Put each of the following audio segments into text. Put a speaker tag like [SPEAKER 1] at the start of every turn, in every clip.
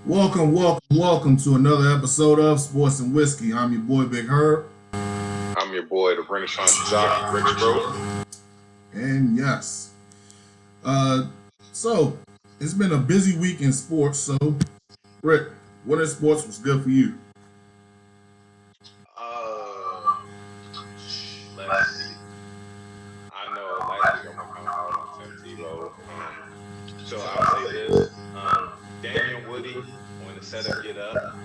[SPEAKER 1] Welcome to another episode of Sports and Whiskey. I'm your boy Big Herb,
[SPEAKER 2] I'm your boy, the Renaissance jockey, Rick Stroke.
[SPEAKER 1] and yes, uh, so it's been a busy week in sports. So, Rick, what in sports was good for you?
[SPEAKER 2] Uh, let's see. I know last week I went kind of hard on Tim Tebow. So I'll say this: Daniel Woody on the setup get up,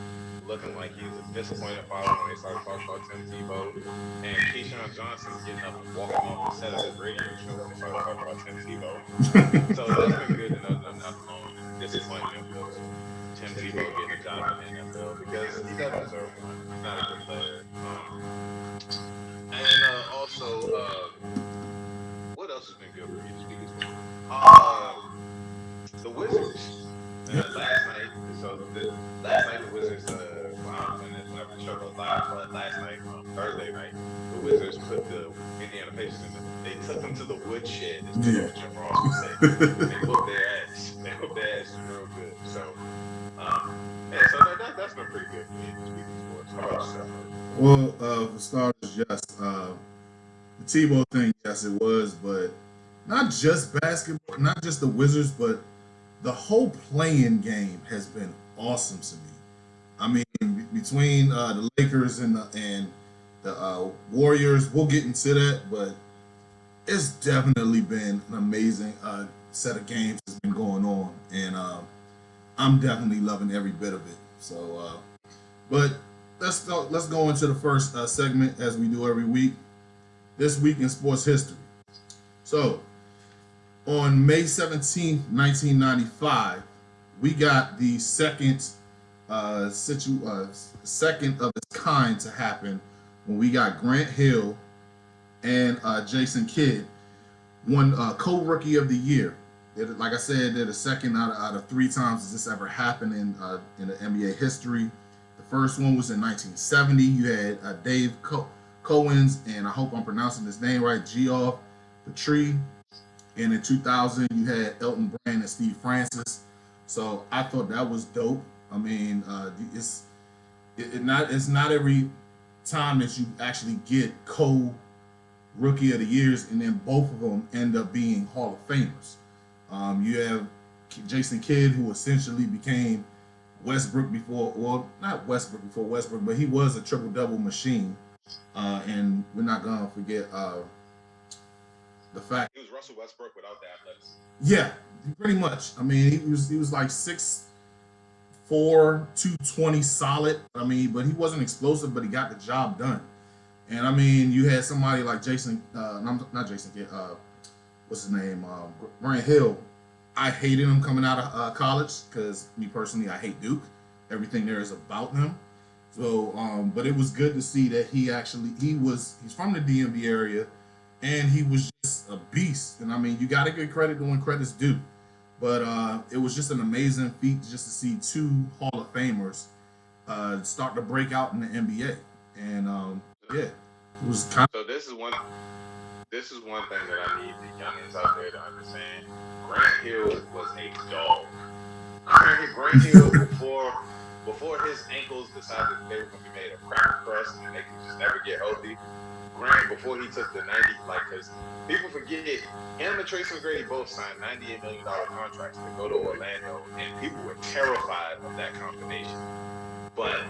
[SPEAKER 2] looking like he's a disappointed father when they started talking about Tim Tebow, and Keyshawn Johnson getting up and walking off the set of his radio show when they started talking about Tim Tebow. So that's been good to know them not alone in the disappointment with Tim Tebow getting a job in the NFL because he doesn't deserve one. He's not a good player. And also, what else has been good for me this week as well? The Wizards. Last night, last night the Wizards. Whenever the show goes live, but last night, Thursday night, the Wizards put the Indiana Pacers in. They took them to the woodshed, as Jim Ross would say. They whooped their ass. They whooped their ass real good. So, that's been pretty good for me this week in sports. How about yourself?
[SPEAKER 1] For starters, yes, the Tebow thing, yes, it was, but not just basketball, not just the Wizards, but the whole playing game has been awesome to me. I mean, between the Lakers and the Warriors, we'll get into that, but it's definitely been an amazing set of games that's been going on, and I'm definitely loving every bit of it. So, but let's go into the first segment as we do every week. This week in sports history. So, on May 17th, 1995, we got the second of its kind to happen when we got Grant Hill and Jason Kidd won co-rookie of the year. Like I said, they're the second out of three times this ever happened in the NBA history. The first one was in 1970. You had Dave Cowens, and I hope I'm pronouncing his name right, Geoff Petrie. And in 2000, you had Elton Brand and Steve Francis. So I thought that was dope. I mean, it's not every time that you actually get rookie of the years, and then both of them end up being Hall of Famers. You have Jason Kidd, who essentially became Westbrook before, well, not Westbrook before Westbrook, but he was a triple double machine. And we're not gonna forget the fact
[SPEAKER 2] He was Russell Westbrook without the athleticism.
[SPEAKER 1] yeah, pretty much. I mean, he was like 6'4", 220 solid. I mean, but he wasn't explosive, but he got the job done. And I mean, you had somebody like not Jason Kidd, what's his name, Grant Hill. I hated him coming out of college because me personally, I hate Duke. Everything there is about him. So, but it was good to see that he's from the DMV area, and he was just a beast. And I mean, you got to give credit when credit's due. But it was just an amazing feat just to see two Hall of Famers start to break out in the NBA. And yeah, it was kind
[SPEAKER 2] So this is one thing that I need the youngins out there to understand. Grant Hill was a dog. Grant Hill before his ankles decided that they were going to be made of cracker crust and they could just never get healthy. Grant, before he took the 90, because people forget, him and Tracy McGrady both signed $98 million contracts to go to Orlando, and people were terrified of that combination. But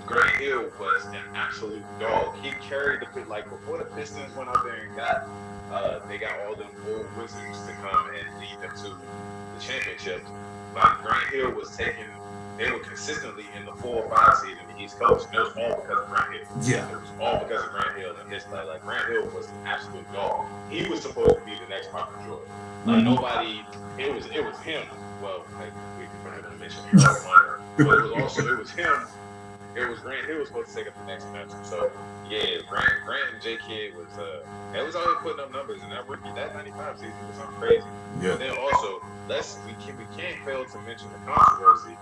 [SPEAKER 2] Grant Hill was an absolute dog. He carried the pit, like before the Pistons went out there and they got all them old Wizards to come and lead them to the championship. Like Grant Hill was they were consistently in the 4 or 5 seed in the East Coast, and it was all because of Grant Hill.
[SPEAKER 1] Yeah.
[SPEAKER 2] It was all because of Grant Hill and his play. Like Grant Hill was an absolute dog. He was supposed to be the next Michael Jordan. Like nobody, it was him. Well, like we can mention Harold Miner, but it was him. It was Grant Hill was supposed to take up the next mantle. So yeah, Grant and J Kidd was they was always putting up numbers, and that 95 season was something crazy.
[SPEAKER 1] Yeah.
[SPEAKER 2] But then also we can't fail to mention the controversy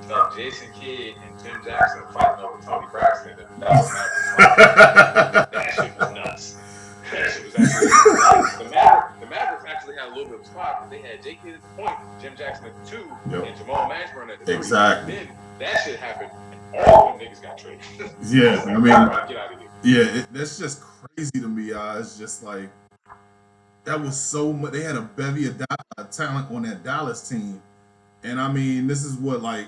[SPEAKER 2] of Jason Kidd and Tim Jackson fighting over Tony Braxton and the Dallas Mavericks. That shit was nuts. That shit was actually nuts. The Mavericks actually actually had a little bit of a spot because they had J. Kidd at the point, Jim Jackson at the 2,
[SPEAKER 1] Yep.
[SPEAKER 2] and Jamal Mashburn at the 3.
[SPEAKER 1] Exactly.
[SPEAKER 2] Then that shit happened, and all of them niggas got traded.
[SPEAKER 1] Yeah,
[SPEAKER 2] like,
[SPEAKER 1] I mean,
[SPEAKER 2] get out of here.
[SPEAKER 1] Yeah, that's just crazy to me. It's just like that was so much. They had a bevy of talent on that Dallas team, and I mean, this is what like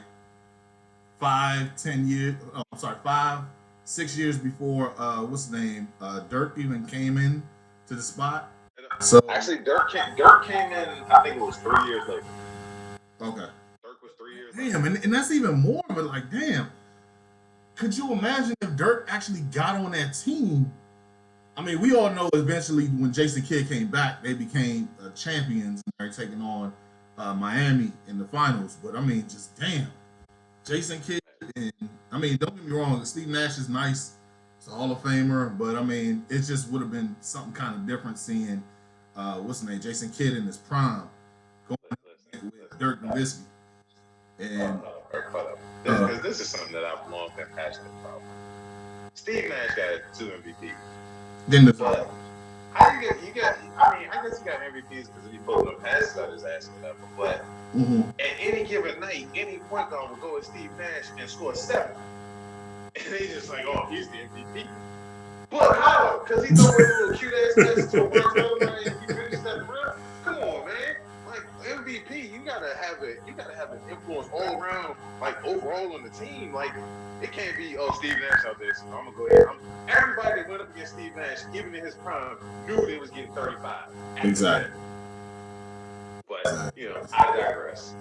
[SPEAKER 1] 5, 10 years. Oh, I'm sorry, 5, 6 years before what's his name? Dirk even came in to the spot. So
[SPEAKER 2] actually, Dirk came in. I think it was 3 years later.
[SPEAKER 1] Okay.
[SPEAKER 2] Dirk was 3 years.
[SPEAKER 1] Damn, and that's even more. But like, damn, could you imagine if Dirk actually got on that team? I mean, we all know eventually when Jason Kidd came back, they became champions and they're taking on Miami in the finals. But I mean, just damn, Jason Kidd. And I mean, don't get me wrong, Steve Nash is nice. He's a Hall of Famer. But I mean, it just would have been something kind of different seeing, what's his name, Jason Kidd in his prime going with Dirk Nowitzki. And
[SPEAKER 2] because this is something that I've long been passionate about. Steve Nash got 2 MVPs.
[SPEAKER 1] Then
[SPEAKER 2] but how you get? I mean, I guess he got MVPs because he pulled them passes out his ass or whatever. But at any given night, any point guard will go with Steve Nash and score 7, and they just like, oh, he's the MVP. But how? Because he threw a little cute ass passes to a world and he finished that round. Come on, man. Like MVP, you gotta have an influence all around, like overall on the team. Like it can't be Steve Nash out there. So I'm gonna go ahead. Everybody that went up against Steve Nash, even in his prime, knew they was getting 35.
[SPEAKER 1] Exactly.
[SPEAKER 2] But I digress.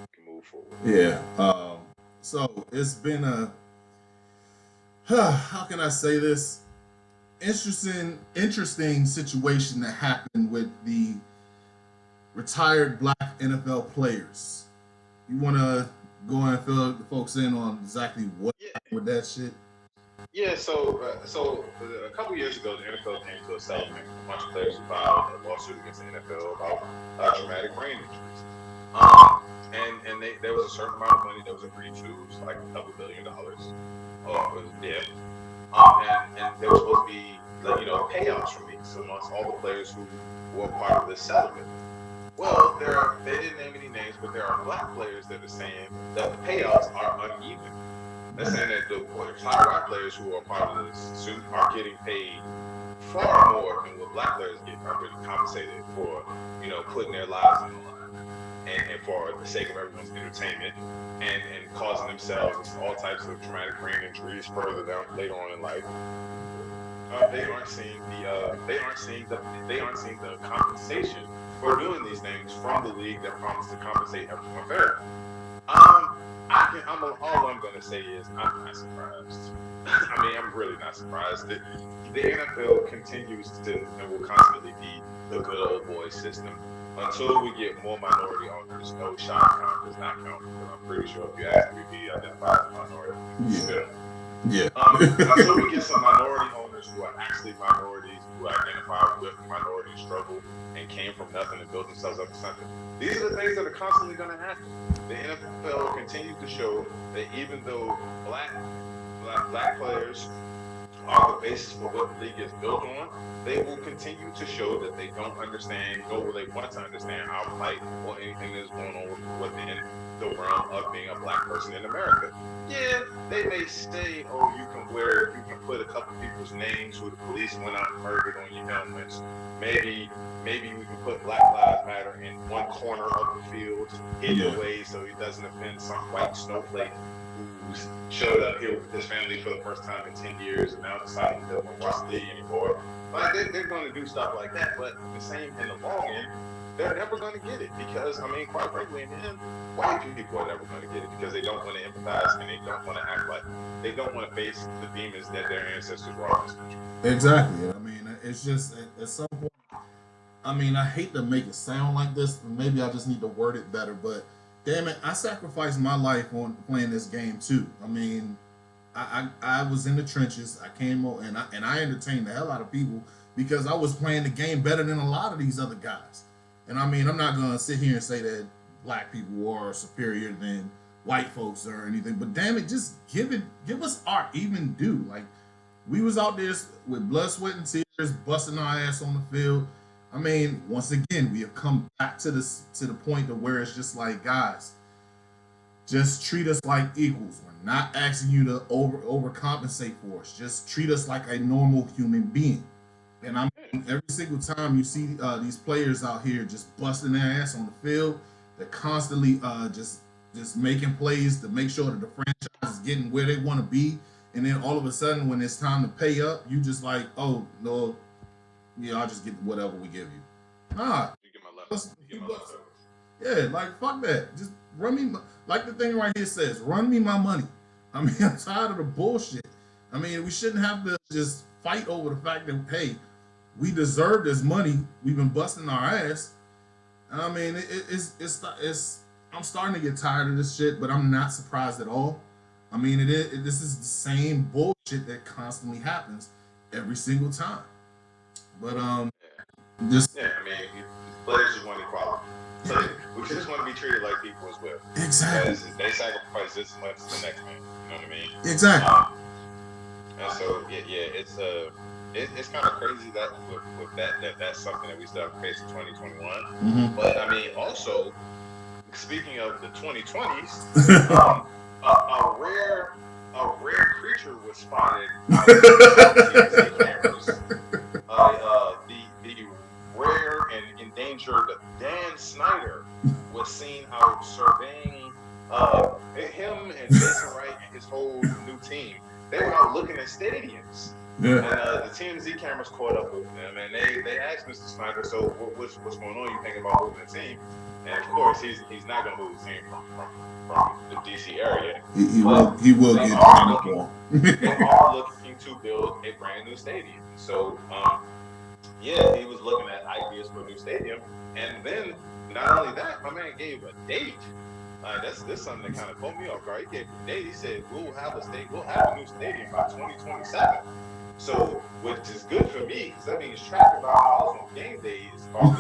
[SPEAKER 2] We can move forward.
[SPEAKER 1] Yeah. So it's been a how can I say this? Interesting situation that happened with the retired black NFL players. You want to go and fill the folks in on exactly what happened with that shit?
[SPEAKER 2] Yeah, so a couple years ago, the NFL came to a settlement. A bunch of players filed a lawsuit against the NFL about traumatic brain injuries. And there was a certain amount of money that was agreed to. It was like a couple $1 billion. And there was supposed to be payouts from these amongst all the players who were part of this settlement. Well, they didn't name any names, but there are black players that are saying that the payouts are uneven. They're saying that the white players who are part of this suit are getting paid far more than what black players are getting compensated for, putting their lives on the line and for the sake of everyone's entertainment and causing themselves all types of traumatic brain injuries further down later on in life. They aren't seeing the compensation for doing these things from the league that promised to compensate everyone fairly. All I'm going to say is I'm not surprised. I mean, I'm really not surprised. The NFL continues to and will constantly be the good old boy system until we get more minority owners. No, Sean Conn does not count because I'm pretty sure if you ask me, he identifies as a minority.
[SPEAKER 1] Yeah.
[SPEAKER 2] Until we get some minority owners who are actually minorities, who identify with minority struggle and came from nothing and built themselves up to something. These are the things that are constantly going to happen. The NFL continues to show that even though black players are the basis for what the league is built on, they will continue to show that they don't understand, nor will they want to understand our plight or anything that's going on within the realm of being a black person in America. Yeah, they may say, oh, you can put a couple people's names who the police went out and murdered on your helmets. Maybe we can put Black Lives Matter in one corner of the field, hidden away so he doesn't offend some white snowflake who's showed up here with his family for the first time in 10 years and now deciding he doesn't watch the league anymore. Like they're going to do stuff like that, but the same in the long end, they're never going to get it because, I mean, quite frankly, in the end, white people are never going to get it because they don't want to empathize and they don't want to act like they don't want to face the demons that their ancestors brought in this country.
[SPEAKER 1] Exactly. I mean, it's just at some point. I mean, I hate to make it sound like this. Maybe I just need to word it better. But damn it, I sacrificed my life on playing this game too. I mean, I was in the trenches. I came over and I entertained the hell out of people because I was playing the game better than a lot of these other guys. And I mean, I'm not gonna sit here and say that black people are superior than white folks or anything. But damn it, just give us our even due. Like we was out there with blood, sweat, and tears, busting our ass on the field. I mean, once again, we have come back to the point of where it's just like, guys, just treat us like equals. We're not asking you to overcompensate for us. Just treat us like a normal human being. And I mean, every single time you see these players out here just busting their ass on the field, they're constantly just making plays to make sure that the franchise is getting where they want to be. And then all of a sudden, when it's time to pay up, you just like, oh no, yeah, I'll just get whatever we give you. Nah,
[SPEAKER 2] You get my leftovers. You get my leftovers.
[SPEAKER 1] yeah, like fuck that. Just run me like the thing right here says, run me my money. I mean, I'm tired of the bullshit. I mean, we shouldn't have to just fight over the fact that hey, we deserve this money. We've been busting our ass. I mean, it's. I'm starting to get tired of this shit, but I'm not surprised at all. I mean, this is the same bullshit that constantly happens every single time. But just
[SPEAKER 2] Yeah, I mean, players just want equality. So we just want to be treated like people as well.
[SPEAKER 1] exactly,
[SPEAKER 2] Because they sacrifice just as much as the next man. You know what I mean?
[SPEAKER 1] exactly.
[SPEAKER 2] And so it's kind of crazy that with that's something that we still have to face in 2021.
[SPEAKER 1] Mm-hmm.
[SPEAKER 2] But I mean, also speaking of the 2020s, a rare creature was spotted on TMZ cameras. The rare and endangered Dan Snyder was seen out surveying him and Jason Wright and his whole new team. They were out looking at stadiums.
[SPEAKER 1] Yeah.
[SPEAKER 2] And the TMZ cameras caught up with them, and they asked Mr. Snyder, so what's going on? You thinking about moving the team? And of course, he's not going to move the team from the DC area.
[SPEAKER 1] He will get
[SPEAKER 2] they are looking to build a brand new stadium. So yeah, he was looking at ideas for a new stadium, and then not only that, my man gave a date. That's something that kind of caught me off guard. He gave a date. He said we'll have a new stadium by 2027. So, which is good for me because that means track about miles on game days are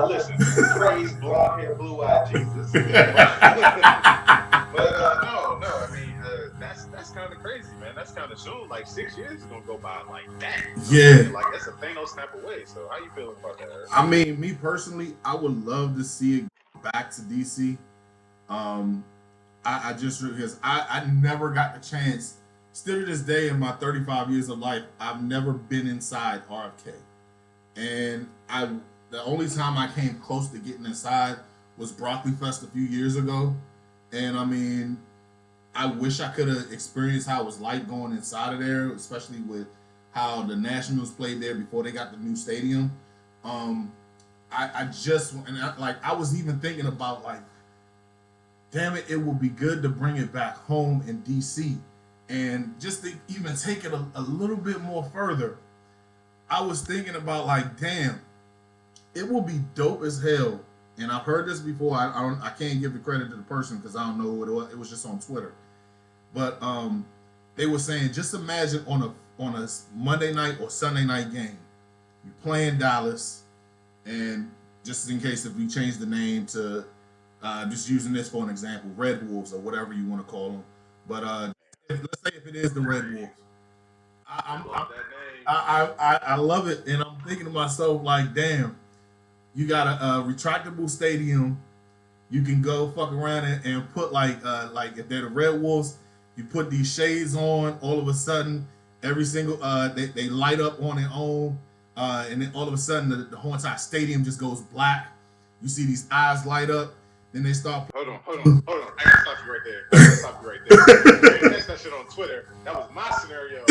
[SPEAKER 2] listen, praise blonde hair, blue eyed Jesus. But no, I mean that's kind of crazy, man. That's kind of soon. Like 6 years is gonna go by like that.
[SPEAKER 1] Yeah,
[SPEAKER 2] like that's a Thanos snap away. So how you feeling about that, Eric?
[SPEAKER 1] I mean, me personally, I would love to see it back to DC. I just because I never got the chance. Still to this day, in my 35 years of life, I've never been inside RFK, and the only time I came close to getting inside was Broccoli Fest a few years ago, and I mean, I wish I could have experienced how it was like going inside of there, especially with how the Nationals played there before they got the new stadium. I just I was even thinking about like, damn it, it would be good to bring it back home in DC, and just to even take it a little bit more further. I was thinking about like, damn, it will be dope as hell. And I've heard this before. I can't give the credit to the person because I don't know what it was. It was just on Twitter. But they were saying, just imagine on a Monday night or Sunday night game, you playing Dallas, and just in case if we change the name to just using this for an example, Red Wolves or whatever you want to call them. But let's say if it is the Red Wolves, I love it, and I'm thinking to myself like, damn, you got a retractable stadium. You can go fuck around and put like if they're the Red Wolves, you put these shades on. All of a sudden, every single they light up on their own, and then all of a sudden the whole entire stadium just goes black. You see these eyes light up. Then they start.
[SPEAKER 2] Hold on. I gotta stop you right there. You catch that shit on Twitter. That was my scenario.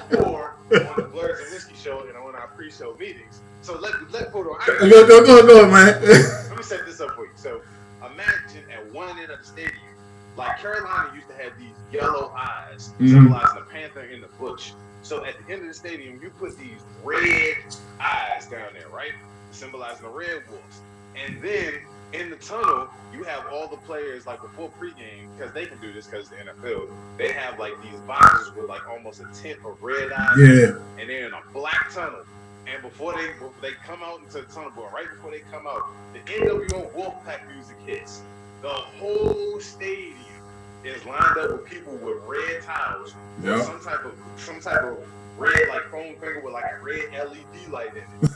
[SPEAKER 2] Before on the Blurs and Whiskey show and on our pre-show meetings. So let hold on.
[SPEAKER 1] Go, man.
[SPEAKER 2] Let me set this up for you. So imagine at one end of the stadium, like Carolina used to have these yellow eyes symbolizing the panther in the bush. So at the end of the stadium, you put these red eyes down there, right? Symbolizing the Red Wolves. And then in the tunnel, you have all the players like before pregame, because they can do this because the NFL, they have like these boxes with like almost a tint of red eyes.
[SPEAKER 1] Yeah.
[SPEAKER 2] And they're in a black tunnel. And before they come out into the tunnel, but right before they come out, the NWO Wolfpack music hits. The whole stadium is lined up with people with red towels with
[SPEAKER 1] Yep.
[SPEAKER 2] some type of red like foam finger with like a red LED light in it.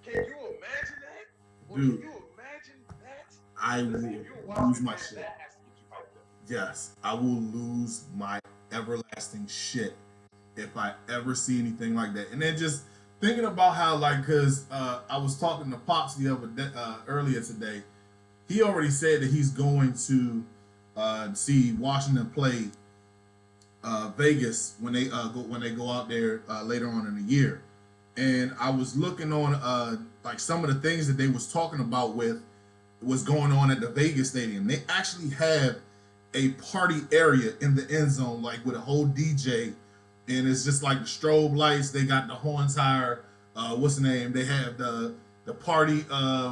[SPEAKER 2] Can you imagine that? Or
[SPEAKER 1] Dude,
[SPEAKER 2] can you imagine that?
[SPEAKER 1] I
[SPEAKER 2] Listen,
[SPEAKER 1] will
[SPEAKER 2] if you're a
[SPEAKER 1] lose
[SPEAKER 2] Washington
[SPEAKER 1] my
[SPEAKER 2] fan,
[SPEAKER 1] shit.
[SPEAKER 2] that has to get you hyped up.
[SPEAKER 1] Yes, I will lose my everlasting shit if I ever see anything like that. And then just thinking about how, like, because I was talking to Pops the other day, earlier today. He already said that he's going to see Washington play Vegas when they go out there later on in the year. And I was looking on like some of the things that they was talking about with what's going on at the Vegas stadium. They actually have a party area in the end zone, like with a whole DJ, and it's just like the strobe lights. They got the whole entire what's the name? They have the party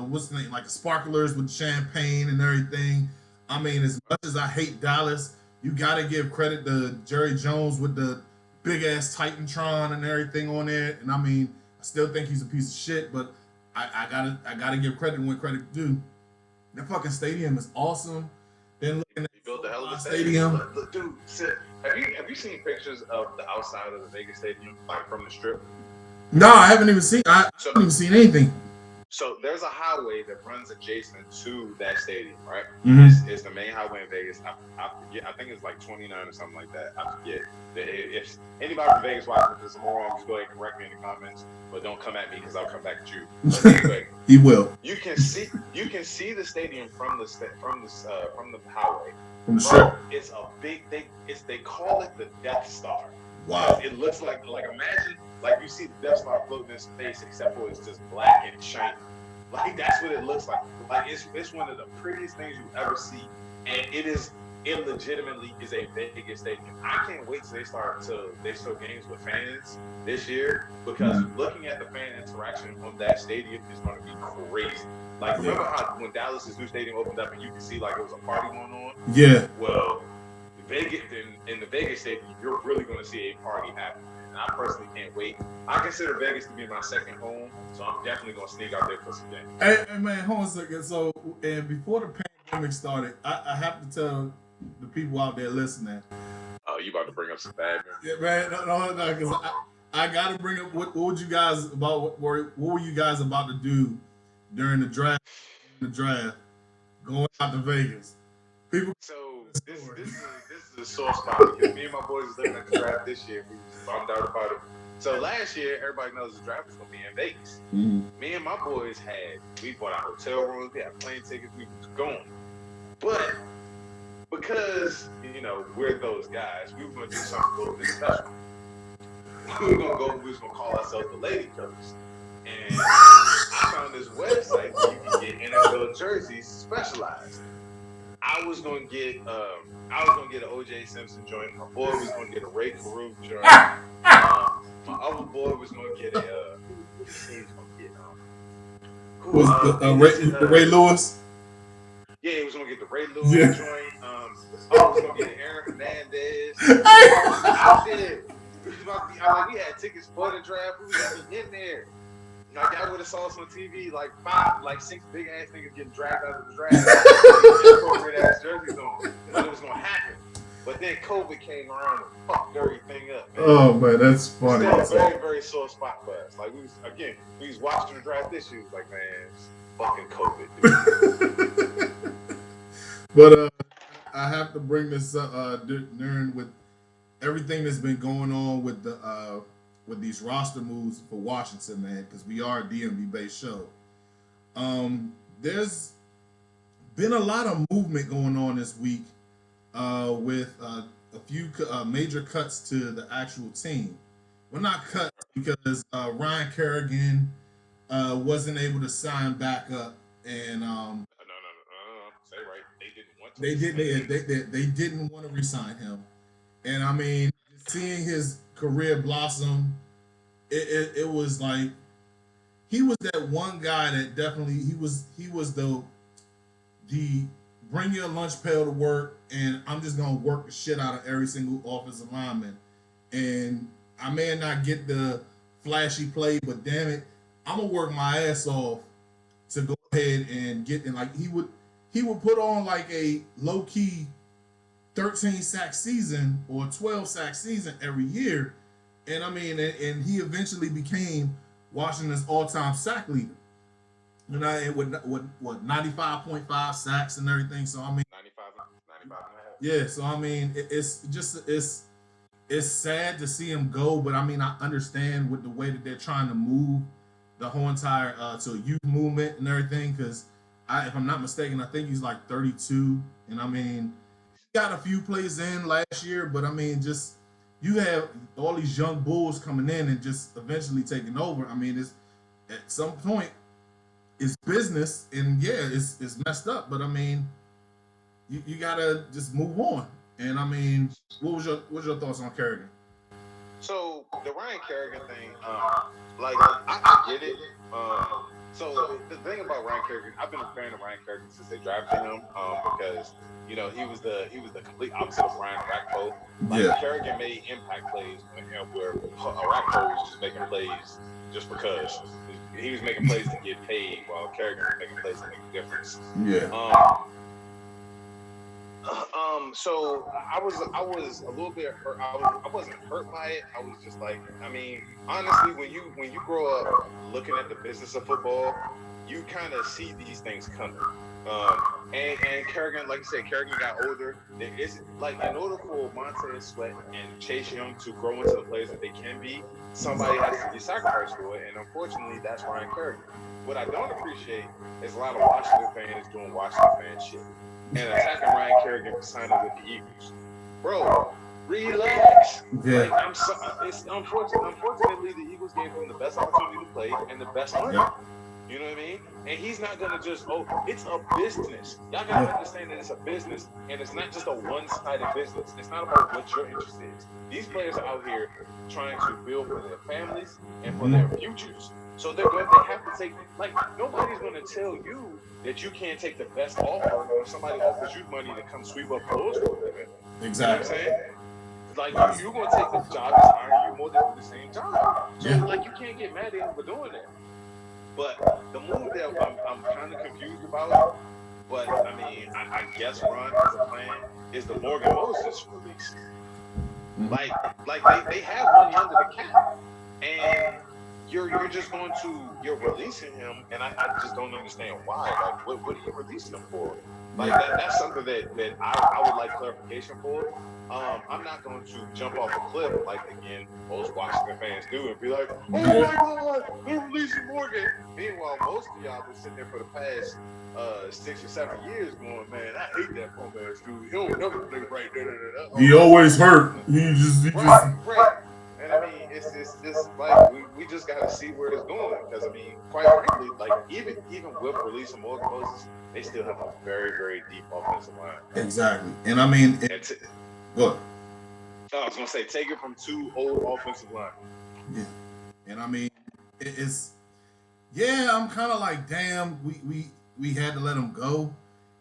[SPEAKER 1] what's the name? Like the sparklers with champagne and everything. I mean, as much as I hate Dallas, you gotta give credit to Jerry Jones with the big ass Titantron and everything on there. And I mean, I still think he's a piece of shit, but I gotta give credit when credit due. That fucking stadium is awesome. Then looking at
[SPEAKER 2] He built a hell of a
[SPEAKER 1] stadium.
[SPEAKER 2] Look, dude, have you seen pictures of the outside of the Vegas stadium, like from the strip?
[SPEAKER 1] No, I haven't even seen. I haven't even seen anything.
[SPEAKER 2] So there's a highway that runs adjacent to that stadium, right?
[SPEAKER 1] Mhm.
[SPEAKER 2] It's the main highway in Vegas. I forget. I think it's like 29 or something like that. I forget. If anybody from Vegas watching this is more wrong, just go ahead and correct me in the comments. But don't come at me because I'll come back at you. But anyway,
[SPEAKER 1] He will
[SPEAKER 2] you can see the stadium from the highway.
[SPEAKER 1] from the strip.
[SPEAKER 2] It's a big thing. They call it the Death Star.
[SPEAKER 1] Wow.
[SPEAKER 2] It looks like imagine like you see the Death Star floating in space, except for it's just black and shiny. Like that's what it looks like. Like it's one of the prettiest things you ever see, and it legitimately is a Vegas stadium. I can't wait till they start games with fans this year, because looking at the fan interaction on that stadium is going to be crazy. Like remember how when Dallas's new stadium opened up and you could see like it was a party going on?
[SPEAKER 1] Yeah.
[SPEAKER 2] Well, Vegas in the Vegas stadium, you're really going to see a party happen. And I personally can't wait. I consider Vegas to be my second home, so I'm definitely going to sneak out there for some games.
[SPEAKER 1] Hey man, hold on a second. So, and before the pandemic started, I have to tell the people out there listening.
[SPEAKER 2] Oh, you about to bring up some bad memories?
[SPEAKER 1] Yeah, man, no, because I got to bring up what would you guys about what were you guys about to do during the draft? Going out to Vegas. People.
[SPEAKER 2] So this is a sore spot because me and my boys was looking at the draft this year. We was bummed out about it. So last year, everybody knows the draft was gonna be in Vegas.
[SPEAKER 1] Mm-hmm.
[SPEAKER 2] Me and my boys we bought our hotel rooms, we had plane tickets, we was going. But because we're those guys, we were gonna do something a little bit special. We was gonna call ourselves the Lady Killers. And I found this website where you can get NFL jerseys specialized. I was gonna get an OJ Simpson joint. My boy was gonna get a Ray Caruth joint. My other boy was gonna get
[SPEAKER 1] Ray Lewis.
[SPEAKER 2] Yeah, he was gonna get the Ray Lewis joint. I was gonna get Aaron Hernandez. I did. We had tickets for the draft. We was in there. Like I would have saw us on TV, like 6 big ass niggas getting dragged out of the draft. Appropriate ass jerseys on. But it was gonna happen. But then COVID came around and fucked everything up. Man.
[SPEAKER 1] Oh man, that's funny.
[SPEAKER 2] Still a very, very sore spot for us. Like we was watching the draft this year. Like, man, it's fucking COVID, dude.
[SPEAKER 1] But I have to bring this up during with everything that's been going on with the with these roster moves for Washington, man, because we are a DMV based show. There's been a lot of movement going on this week with a few major cuts to the actual team. Well, not cuts because Ryan Kerrigan wasn't able to sign back up, and
[SPEAKER 2] no. Say right. They didn't want to.
[SPEAKER 1] They didn't want to resign him, and I mean, seeing his career blossom, it was like he was that one guy that definitely he was the bring your lunch pail to work, and I'm just gonna work the shit out of every single offensive lineman. And I may not get the flashy play, but damn it, I'm gonna work my ass off to go ahead and get in. Like he would put on like a low key 13 sack season or 12 sack season every year. And I mean, and he eventually became Washington's all-time sack leader. You know, and with what 95.5 sacks and everything. So I mean,
[SPEAKER 2] 95, 95 and a half.
[SPEAKER 1] yeah. So I mean, it's just it's sad to see him go, but I mean, I understand with the way that they're trying to move the whole entire to youth movement and everything. Because if I'm not mistaken, I think he's like 32, and I mean, he got a few plays in last year, but I mean, just you have all these young bulls coming in and just eventually taking over. I mean, it's at some point it's business, and yeah, it's messed up, but I mean, you gotta just move on. And I mean, what was your thoughts on Kerrigan?
[SPEAKER 2] So the Ryan Kerrigan thing, like I get it. So the thing about Ryan Kerrigan, I've been a fan of Ryan Kerrigan since they drafted him, because he was the complete opposite of Ryan Rackpo. Like
[SPEAKER 1] Yeah,
[SPEAKER 2] Kerrigan made impact plays where Rackpo was just making plays just because he was making plays to get paid, while Kerrigan was making plays to make a difference.
[SPEAKER 1] yeah,
[SPEAKER 2] So I was a little bit hurt. I wasn't hurt by it. I was just like, I mean, honestly, when you grow up looking at the business of football, you kind of see these things coming. And Kerrigan, like I said, Kerrigan got older. There is, like, in order for Montez Sweat and Chase Young to grow into the players that they can be, somebody has to be sacrificed for it. And unfortunately, that's Ryan Kerrigan. What I don't appreciate is a lot of Washington fans doing Washington fan shit and attacking Ryan Kerrigan for signing with the Eagles. Bro, relax.
[SPEAKER 1] yeah,
[SPEAKER 2] Like, it's unfortunately, the Eagles gave him the best opportunity to play and the best money.
[SPEAKER 1] yeah,
[SPEAKER 2] You know what I mean? And he's not gonna just, it's a business. Y'all gotta understand that it's a business, and it's not just a one-sided business. It's not about what your interest is. These players are out here trying to build for their families and for their futures. So they have to take, like, nobody's gonna tell you that you can't take the best offer if somebody offers you money to come sweep up floors for a living.
[SPEAKER 1] exactly.
[SPEAKER 2] You know what I'm saying? Like, you're gonna take the job that's hiring you more than the same job. So like, you can't get mad at him for doing that. But the move that I'm kind of confused about, but I mean, I guess Ron has a plan, is the Morgan Moses release. Like they have money under the cap, and you're just going to, you're releasing him, and I just don't understand why. Like, what are you releasing him for? Like, that's something that I would like clarification for. I'm not going to jump off a cliff like, again, most Washington fans do, and be like, oh my God, they're releasing Morgan. Meanwhile, most of y'all been sitting there for the past 6 or 7 years going, man, I hate that punk ass dude. He don't never play right.
[SPEAKER 1] He always hurt. He just
[SPEAKER 2] Right. And I mean, it's like we just got to see where it's going, because I mean, quite frankly, like even with releasing Morgan Moses, they still have a very, very deep offensive line.
[SPEAKER 1] exactly. And I mean, what?
[SPEAKER 2] I was gonna say, take it from 2 old offensive line.
[SPEAKER 1] Yeah, and I mean, it's yeah. I'm kind of like, damn, we had to let him go,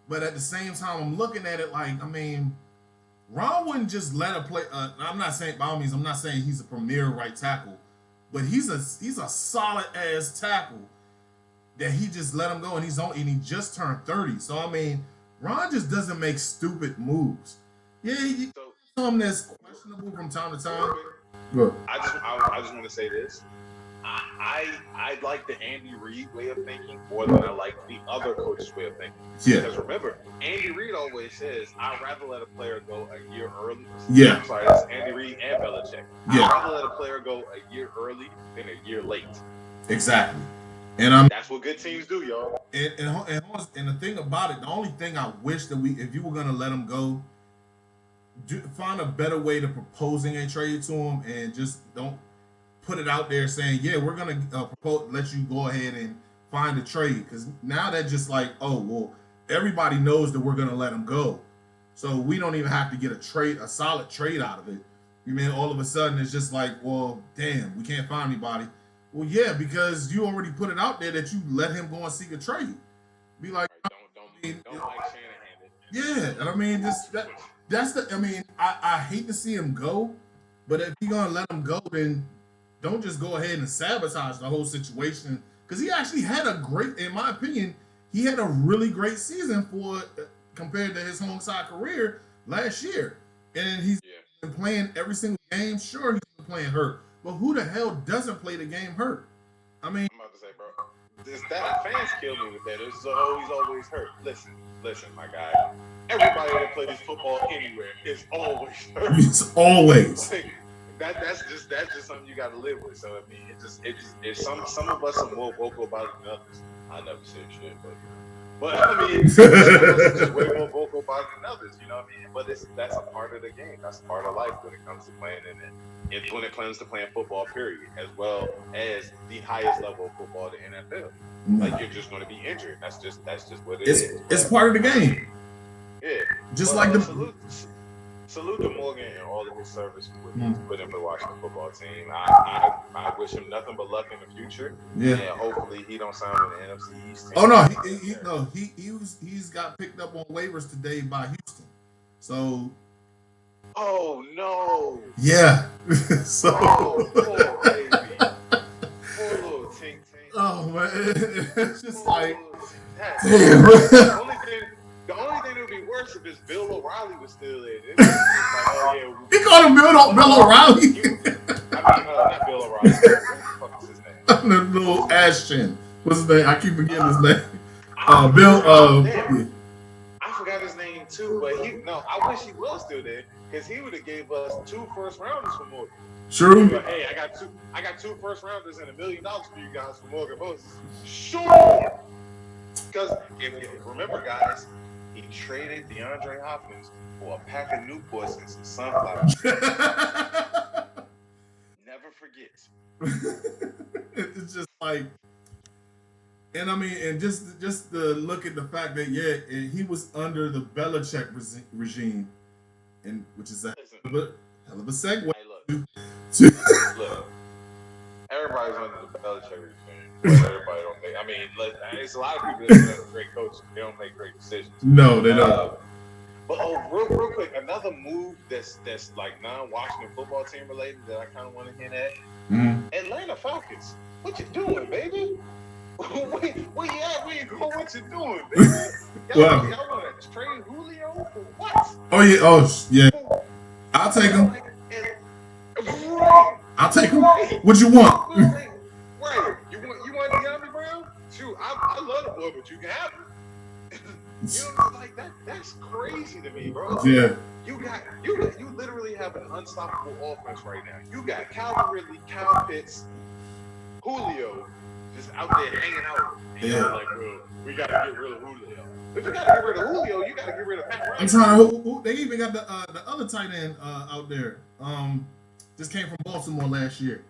[SPEAKER 1] but at the same time, I'm looking at it like, I mean, Ron wouldn't just let a play. I'm not saying, by all means, I'm not saying he's a premier right tackle, but he's a solid ass tackle that he just let him go, and he just turned 30. So I mean, Ron just doesn't make stupid moves. Yeah, he something that's questionable from time to time. But
[SPEAKER 2] I just want to say this. I like the Andy Reid way of thinking more than I like the other coach's way of thinking.
[SPEAKER 1] Yeah.
[SPEAKER 2] Because remember, Andy Reid always says, I'd rather let a player go a year early.
[SPEAKER 1] Yeah.
[SPEAKER 2] I'm sorry, that's Andy Reid and Belichick.
[SPEAKER 1] Yeah.
[SPEAKER 2] I'd rather let a player go a year early than a year late.
[SPEAKER 1] Exactly. And
[SPEAKER 2] that's what good teams do, y'all.
[SPEAKER 1] And the thing about it, the only thing I wish that if you were gonna let him go, find a better way to proposing a trade to him, and just don't put it out there saying, yeah, we're gonna let you go ahead and find a trade, because now that's just like, oh well, everybody knows that we're gonna let him go, so we don't even have to get a solid trade out of it. You mean all of a sudden it's just like, well, damn, we can't find anybody. Well, yeah, because you already put it out there that you let him go and seek a trade. Be like,
[SPEAKER 2] don't like Shanahan.
[SPEAKER 1] Yeah, and I mean, that's the. I mean, I hate to see him go, but if you're gonna let him go, then don't just go ahead and sabotage the whole situation. Because he actually had in my opinion, he had a really great season compared to his home side career. last year, and he's
[SPEAKER 2] Yeah.
[SPEAKER 1] been playing every single game. Sure, he's been playing hurt, but who the hell doesn't play the game hurt? I mean,
[SPEAKER 2] I'm about to say, bro, this that fans kill me with that. It's always hurt. Listen, my guy. Everybody that plays football anywhere is always hurt.
[SPEAKER 1] it's always.
[SPEAKER 2] Like, that's just something you got to live with. So I mean, it's some of us are more vocal about it than others. I never said shit, but I mean, some of us are just way more vocal about it than others. You know what I mean? But that's a part of the game. That's a part of life when it comes to playing in it. It's when it comes to playing football, period, as well as the highest level of football, the NFL. Like you're just going to be injured. That's just what it is.
[SPEAKER 1] It's part of the game.
[SPEAKER 2] Yeah.
[SPEAKER 1] Just like the
[SPEAKER 2] salute to Morgan and all of his service for what he's put in the Washington football team. I wish him nothing but luck in the future.
[SPEAKER 1] Yeah.
[SPEAKER 2] And hopefully he don't sign with the NFC East team.
[SPEAKER 1] Oh no, he's got picked up on waivers today by Houston. So.
[SPEAKER 2] Oh no.
[SPEAKER 1] Yeah. So.
[SPEAKER 2] Oh, poor baby. Poor little Tink Tink.
[SPEAKER 1] Oh man, it's just like.
[SPEAKER 2] The only thing that would be worse if it's Bill O'Reilly was still there. It's like, oh yeah.
[SPEAKER 1] He called him Bill O'Reilly.
[SPEAKER 2] I mean, not Bill O'Reilly. What the fuck is his name?
[SPEAKER 1] The little Ashton. What's his name? I keep forgetting his name. Bill. Yeah.
[SPEAKER 2] I forgot his name too, but I wish he was still there because he would have gave us 2 first rounders for Morgan.
[SPEAKER 1] True.
[SPEAKER 2] Like, hey, I got 2 first rounders and $1 million for you guys for Morgan Moses. Sure. Because if remember, guys, he traded DeAndre Hopkins for a pack of Newports and some sunflowers. Never forget.
[SPEAKER 1] It's just like, and I mean, and just to look at the fact that he was under the Belichick regime, and which is a hell of a segue.
[SPEAKER 2] Hey, look, everybody's under the Belichick regime. But everybody don't make. I mean, it's a lot of people that are great coaches. They don't make great decisions.
[SPEAKER 1] No, they don't.
[SPEAKER 2] But real quick, another move that's like non-Washington football team related that I kind of want to hint at. Atlanta Falcons. What you doing, baby? Where you at? Where you going? What you doing, baby? Y'all want to trade Julio for what?
[SPEAKER 1] Oh yeah. Oh yeah. I'll take him.
[SPEAKER 2] Right.
[SPEAKER 1] I'll take him. What you want?
[SPEAKER 2] Right. You want Kwame Brown? Shoot, I love the boy, but you can have him. You know, like that's crazy to me, bro.
[SPEAKER 1] Yeah.
[SPEAKER 2] You literally have an unstoppable offense right now. You got Calvin Ridley, Kyle Pitts, Julio just out there hanging out. And you're like, bro, we gotta get rid of Julio. If you gotta get rid of Julio, you gotta get rid of Pat Ryan.
[SPEAKER 1] I'm trying to. They even got the other tight end out there. Just came from Baltimore last year.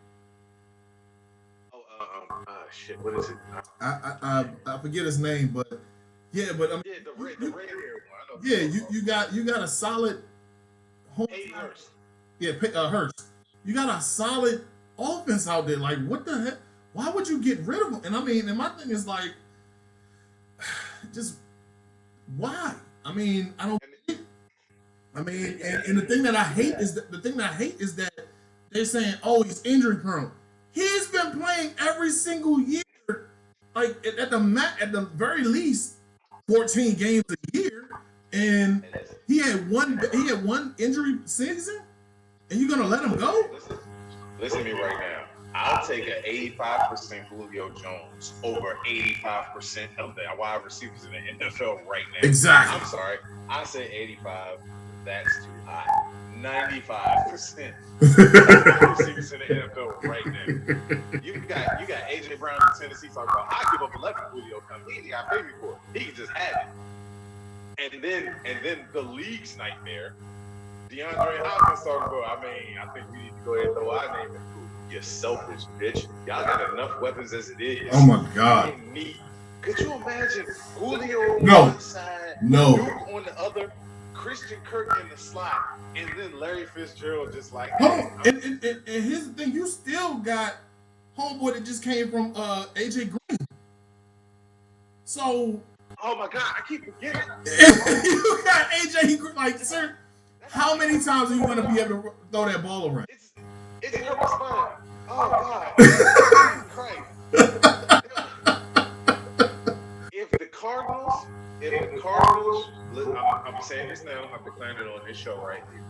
[SPEAKER 2] Shit, what is it?
[SPEAKER 1] I forget his name, but yeah, but I mean,
[SPEAKER 2] the red hair one. I know.
[SPEAKER 1] Yeah, you got a solid home.
[SPEAKER 2] Hurst.
[SPEAKER 1] Yeah, Hurst. You got a solid offense out there. Like, what the heck? Why would you get rid of him? And I mean, and my thing is like, just why? I mean, I don't. I mean, and the thing that I hate is that they're saying, oh, he's injury prone. He's been playing every single year, like at the very least, 14 games a year, and he had one injury season, and you're gonna let him go?
[SPEAKER 2] Listen to me right now. I'll take an 85% Julio Jones over 85% of the wide receivers in the NFL right now.
[SPEAKER 1] Exactly.
[SPEAKER 2] I'm sorry. I said 85. That's too high. 95% receivers in the NFL right now. You got AJ Brown in Tennessee talking about I give up 11 Julio come. He got paid me for it. He can just have it. And then the league's nightmare. DeAndre Hopkins talking about, I think we need to go ahead and throw our name in. You selfish bitch. Y'all got enough weapons as it is.
[SPEAKER 1] Oh my God.
[SPEAKER 2] Could you imagine Julio on one side, Duke on the other, Christian Kirk in the slot, and then Larry Fitzgerald just like.
[SPEAKER 1] And here's the thing: you still got homeboy that just came from AJ Green. So.
[SPEAKER 2] Oh my God! I keep forgetting.
[SPEAKER 1] You got AJ Green, like, sir. How many times are you going to be able to throw that ball around?
[SPEAKER 2] It's never fun. Oh God! Christ. If the Cardinals if the Cardinals, I'm saying this now, I'm declaring it on this show right here.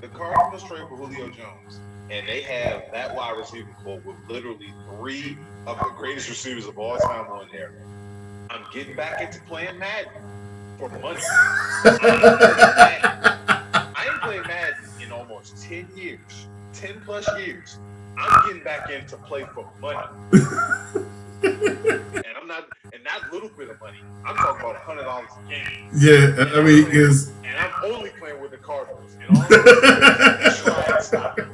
[SPEAKER 2] The Cardinals trade for Julio Jones, and they have that wide receiver core with literally three of the greatest receivers of all time on there. I'm getting back into playing Madden for money. I ain't played Madden in almost 10 years, 10 plus years. I'm getting back in to play for money. And I'm not, and not a little bit of money. I'm talking about $100 a game.
[SPEAKER 1] Yeah, I mean, is
[SPEAKER 2] and I'm only playing with the Cardinals. And all I'm going to do is try and stop it.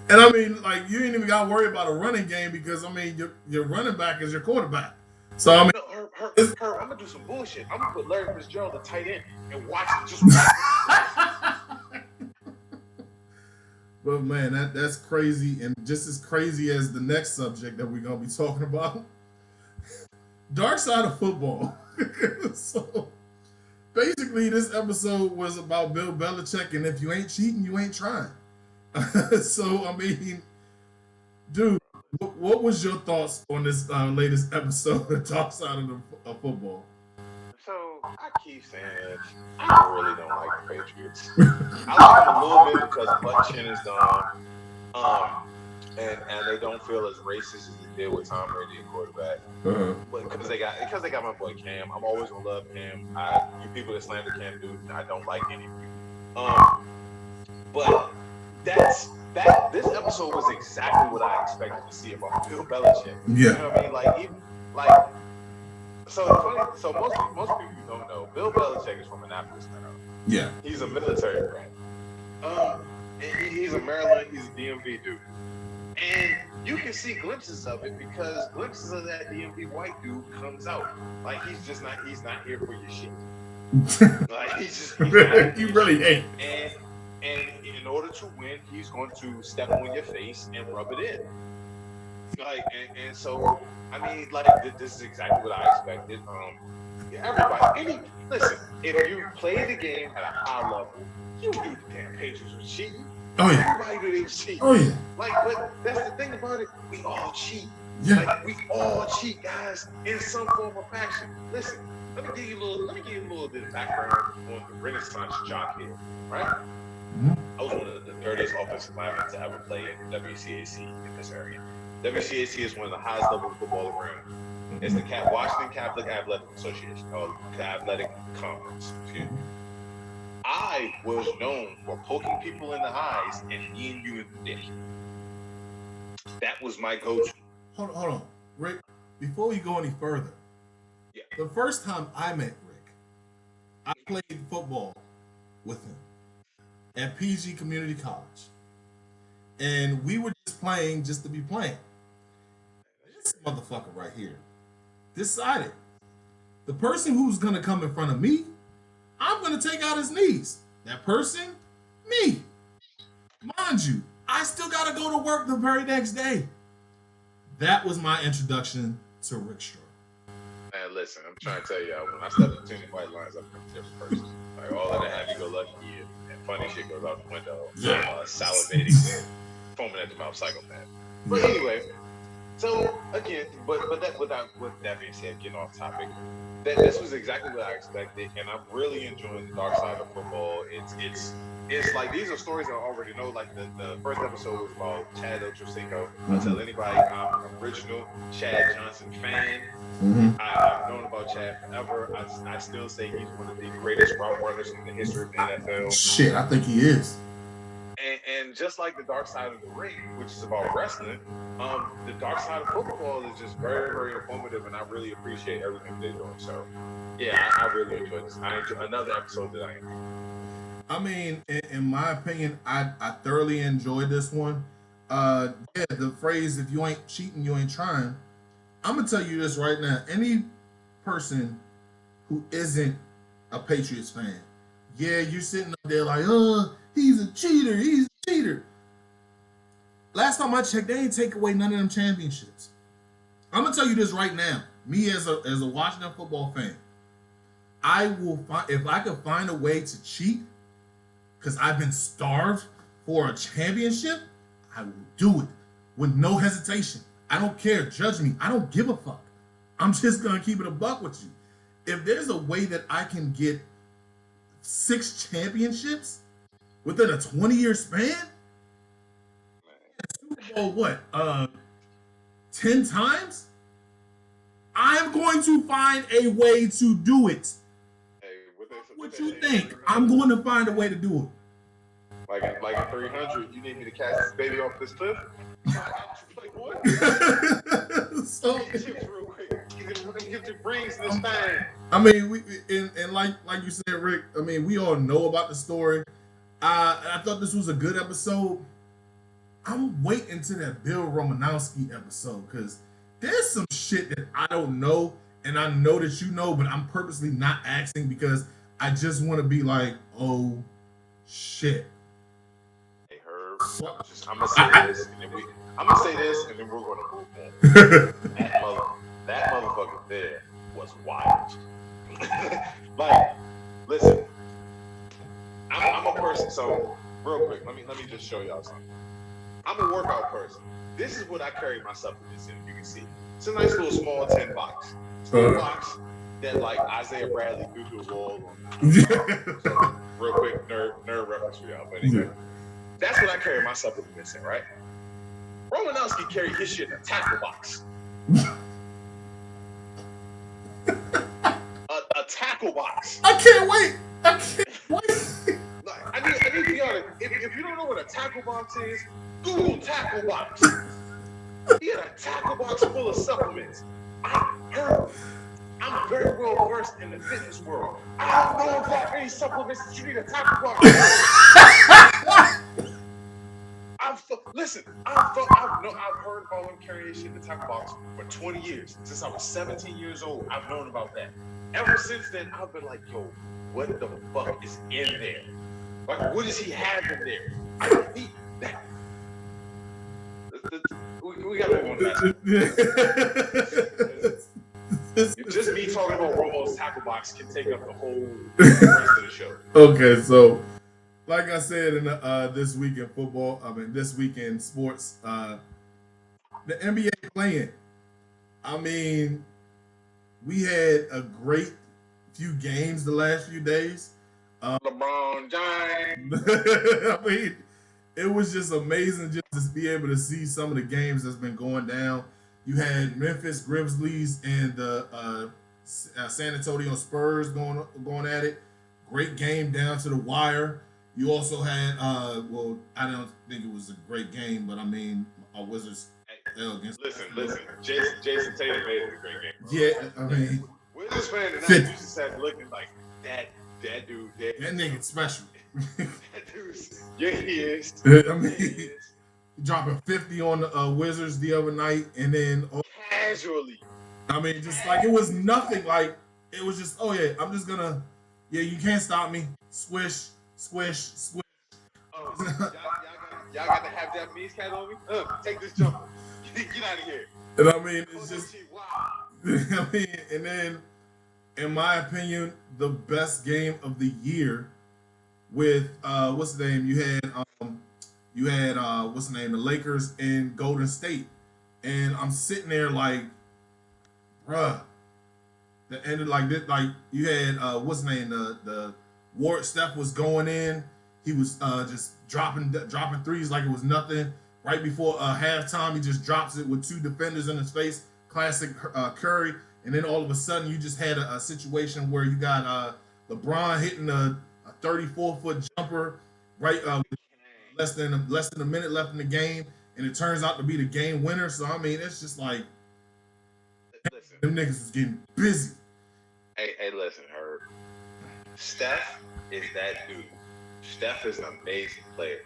[SPEAKER 1] And I mean, like, you ain't even got to worry about a running game because I mean, your running back is your quarterback. So I mean,
[SPEAKER 2] no, I'm gonna do some bullshit. I'm gonna put Larry Fitzgerald at tight end and watch it. Just watch it.
[SPEAKER 1] But man, that's crazy, and just as crazy as the next subject that we're gonna be talking about, dark side of football. So basically, this episode was about Bill Belichick, and if you ain't cheating, you ain't trying. So I mean, dude, what was your thoughts on this latest episode of Dark Side of Football?
[SPEAKER 2] So I keep saying it. I really don't like the Patriots. I like them a little bit because Butt Chin is gone, and they don't feel as racist as they did with Tom Brady and quarterback. But because they got my boy Cam, I'm always gonna love Cam. You people that slander Cam Newton, I don't like any of you. But this episode was exactly what I expected to see about Bill Belichick.
[SPEAKER 1] Yeah.
[SPEAKER 2] You know what I mean? So most people don't know, Bill Belichick is from Annapolis, Maryland.
[SPEAKER 1] Yeah.
[SPEAKER 2] He's a military brat. He's a Maryland, he's a DMV dude. And you can see glimpses of it because glimpses of that DMV white dude comes out. Like he's not here for your shit. Like he's not
[SPEAKER 1] he really ain't.
[SPEAKER 2] And in order to win, he's going to step on your face and rub it in. Like, and so, I mean, like, this is exactly what I expected. Everybody, listen, if you play the game at a high level, you knew the damn Patriots were cheating.
[SPEAKER 1] Oh yeah.
[SPEAKER 2] Everybody knew they were cheating.
[SPEAKER 1] Oh yeah.
[SPEAKER 2] Like, but that's the thing about it. We all cheat.
[SPEAKER 1] Yeah.
[SPEAKER 2] Like, we all cheat, guys, in some form or fashion. Listen, let me give you a little bit of background on the Renaissance jock here, right?
[SPEAKER 1] Mm-hmm.
[SPEAKER 2] I was one of the dirtiest offensive linemen to ever play in WCAC in this area. WCAC is one of the highest level of football around. It's the Washington Catholic Athletic Association, or the Athletic Conference. Excuse me. I was known for poking people in the eyes and kneeing you in the dick. That was my go-to.
[SPEAKER 1] Hold on, Rick. Before we go any further, the first time I met Rick, I played football with him at PG Community College, and we were just playing just to be playing. This motherfucker right here decided the person who's gonna come in front of me, I'm gonna take out his knees. That person, me. Mind you, I still gotta go to work the very next day. That was my introduction to Rick Straw.
[SPEAKER 2] Man, listen, I'm trying to tell y'all, when I step between the white lines, I'm a different person. Like, all of that happy-go-lucky and funny shit goes out the window. Salivating, foaming at the mouth, psychopath. But anyway, so again, with that being said, getting off topic, this was exactly what I expected, and I'm really enjoying the dark side of football. It's like these are stories I already know. Like the first episode was about Chad Ochocinco. I'll tell anybody I'm an original Chad Johnson fan. Mm-hmm. I've known about Chad forever. I still say he's one of the greatest route runners in the history of the NFL.
[SPEAKER 1] Shit, I think he is.
[SPEAKER 2] And just like the dark side of the ring, which is about wrestling, the dark side of football is just very, very informative, and I really appreciate everything they're doing. So, yeah, I really enjoyed this. I enjoyed another episode that I enjoyed.
[SPEAKER 1] I mean, in my opinion, I thoroughly enjoyed this one. The phrase, if you ain't cheating, you ain't trying. I'm going to tell you this right now. Any person who isn't a Patriots fan, you're sitting up there like, he's a cheater. He's a cheater. Last time I checked, they ain't take away none of them championships. I'm going to tell you this right now. Me as a Washington football fan, I will find, if I could find a way to cheat, because I've been starved for a championship, I will do it with no hesitation. I don't care. Judge me. I don't give a fuck. I'm just going to keep it a buck with you. if there's a way that I can get 6 championships within a 20-year span, Super Bowl what? 10 times? I'm going to find a way to do it.
[SPEAKER 2] Hey,
[SPEAKER 1] What you think? I'm going to find a way to do it.
[SPEAKER 2] Like in 300, you need me to cast this baby off this cliff? Like what?
[SPEAKER 1] So,
[SPEAKER 2] Chips real quick. Get your brains in this thing.
[SPEAKER 1] I mean, and like you said, Rick. I mean, we all know about the story. I thought this was a good episode. I'm waiting to that Bill Romanowski episode because there's some shit that I don't know, and I know that you know, but I'm purposely not asking because I just want to be like, oh shit.
[SPEAKER 2] Hey Herb, I'm gonna say this, and then we're gonna move on. that motherfucker there was wild. Like, listen, I'm a person. So real quick, let me just show y'all something. I'm a workout person. This is what I carry my supplements in. You can see it's a nice little small tin box. Small box that like Isaiah Bradley threw to the wall. So, real quick, nerd reference for y'all. But anyway, that's what I carry my supplements in, right? Romanowski carried his shit in a tackle box. a tackle box.
[SPEAKER 1] I can't wait.
[SPEAKER 2] Like, I need to be honest. If you don't know what a tackle box is, Google tackle box. He had a tackle box full of supplements. I'm very well versed in the fitness world. I don't know that many supplements that you need a tackle box. I've heard about him carrying his shit in the tackle box for 20 years. Since I was 17 years old, I've known about that. Ever since then, I've been like, yo, what the fuck is in there? Like, what does he have in there? I don't need that. We got to move on to that. Just me talking about Romo's tackle box can take up the whole rest of the show.
[SPEAKER 1] Okay, so like I said in this week in football, this week in sports, the NBA playing. I mean, we had a great few games the last few days.
[SPEAKER 2] LeBron James.
[SPEAKER 1] I mean, it was just amazing just to be able to see some of the games that's been going down. You had Memphis Grizzlies and the San Antonio Spurs going at it. Great game down to the wire. You also had, I don't think it was a great game, but I mean, our Wizards fell against.
[SPEAKER 2] Listen. Jason Tatum made it a great game. Bro.
[SPEAKER 1] Yeah, I mean,
[SPEAKER 2] Wizards fan tonight, you just sat looking like that dude.
[SPEAKER 1] That nigga's special.
[SPEAKER 2] That dude's, yeah, he is.
[SPEAKER 1] I mean, dropping 50 on the Wizards the other night, and then
[SPEAKER 2] casually.
[SPEAKER 1] I mean, just like it was nothing. Like it was just, oh yeah, I'm just gonna, yeah, you can't stop me. Swish.
[SPEAKER 2] Y'all got to have Japanese cat on me. Take this jumper. Get out of here.
[SPEAKER 1] And I mean, it's just, I mean, and then, in my opinion, the best game of the year with what's the name? You had what's the name? The Lakers and Golden State, and I'm sitting there like, bruh, the end of like this, like you had what's the name? The Ward Steph was going in. He was just dropping threes like it was nothing. Right before halftime, he just drops it with two defenders in his face. Classic Curry. And then all of a sudden, you just had a situation where you got LeBron hitting a 34-foot jumper right less than a minute left in the game, and it turns out to be the game winner. So I mean, it's just like,
[SPEAKER 2] listen,
[SPEAKER 1] them niggas was getting busy.
[SPEAKER 2] Hey, listen, Herb. Steph is that dude. Steph is an amazing player.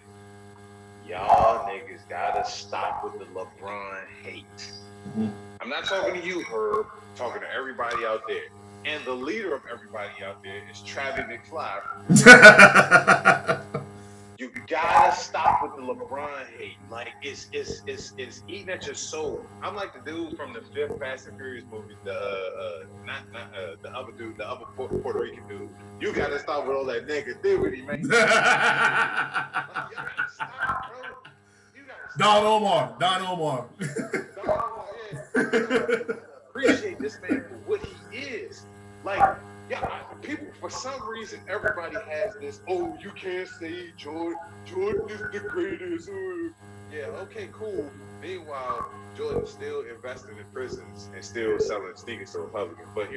[SPEAKER 2] Y'all niggas gotta stop with the LeBron hate.
[SPEAKER 1] Mm-hmm.
[SPEAKER 2] I'm not talking to you, Herb. I'm talking to everybody out there. And the leader of everybody out there is Travis McFly. You gotta stop with the LeBron hate. Like it's eating at your soul. I'm like the dude from the 5th Fast and Furious movie, the other dude, the other Puerto Rican dude. You gotta stop with all that negativity, man. Like, you gotta stop, bro. You gotta stop.
[SPEAKER 1] Don Omar,
[SPEAKER 2] yeah. Appreciate this man for what he is. Like, yeah, people for some reason everybody has this. Oh, you can't say Jordan. Jordan is the greatest. Yeah, okay, cool. Meanwhile, Jordan's still investing in prisons and still selling sneakers to Republicans, but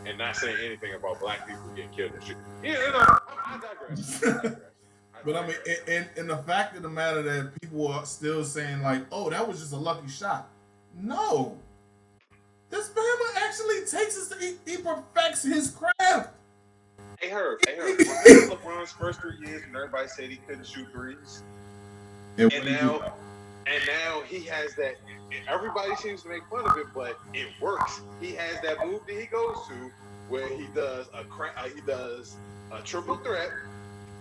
[SPEAKER 2] and not saying anything about black people getting killed in the street. I digress. I digress. I
[SPEAKER 1] But I mean,
[SPEAKER 2] digress.
[SPEAKER 1] and the fact of the matter that people are still saying like, "Oh, that was just a lucky shot." No, this Bama actually takes us. He perfects his craft.
[SPEAKER 2] Hey, her. Remember LeBron's first 3 years when everybody said he couldn't shoot threes,
[SPEAKER 1] And
[SPEAKER 2] and
[SPEAKER 1] when he do,
[SPEAKER 2] now he has that. Everybody seems to make fun of it, but it works. He has that move that he goes to where he does a triple threat,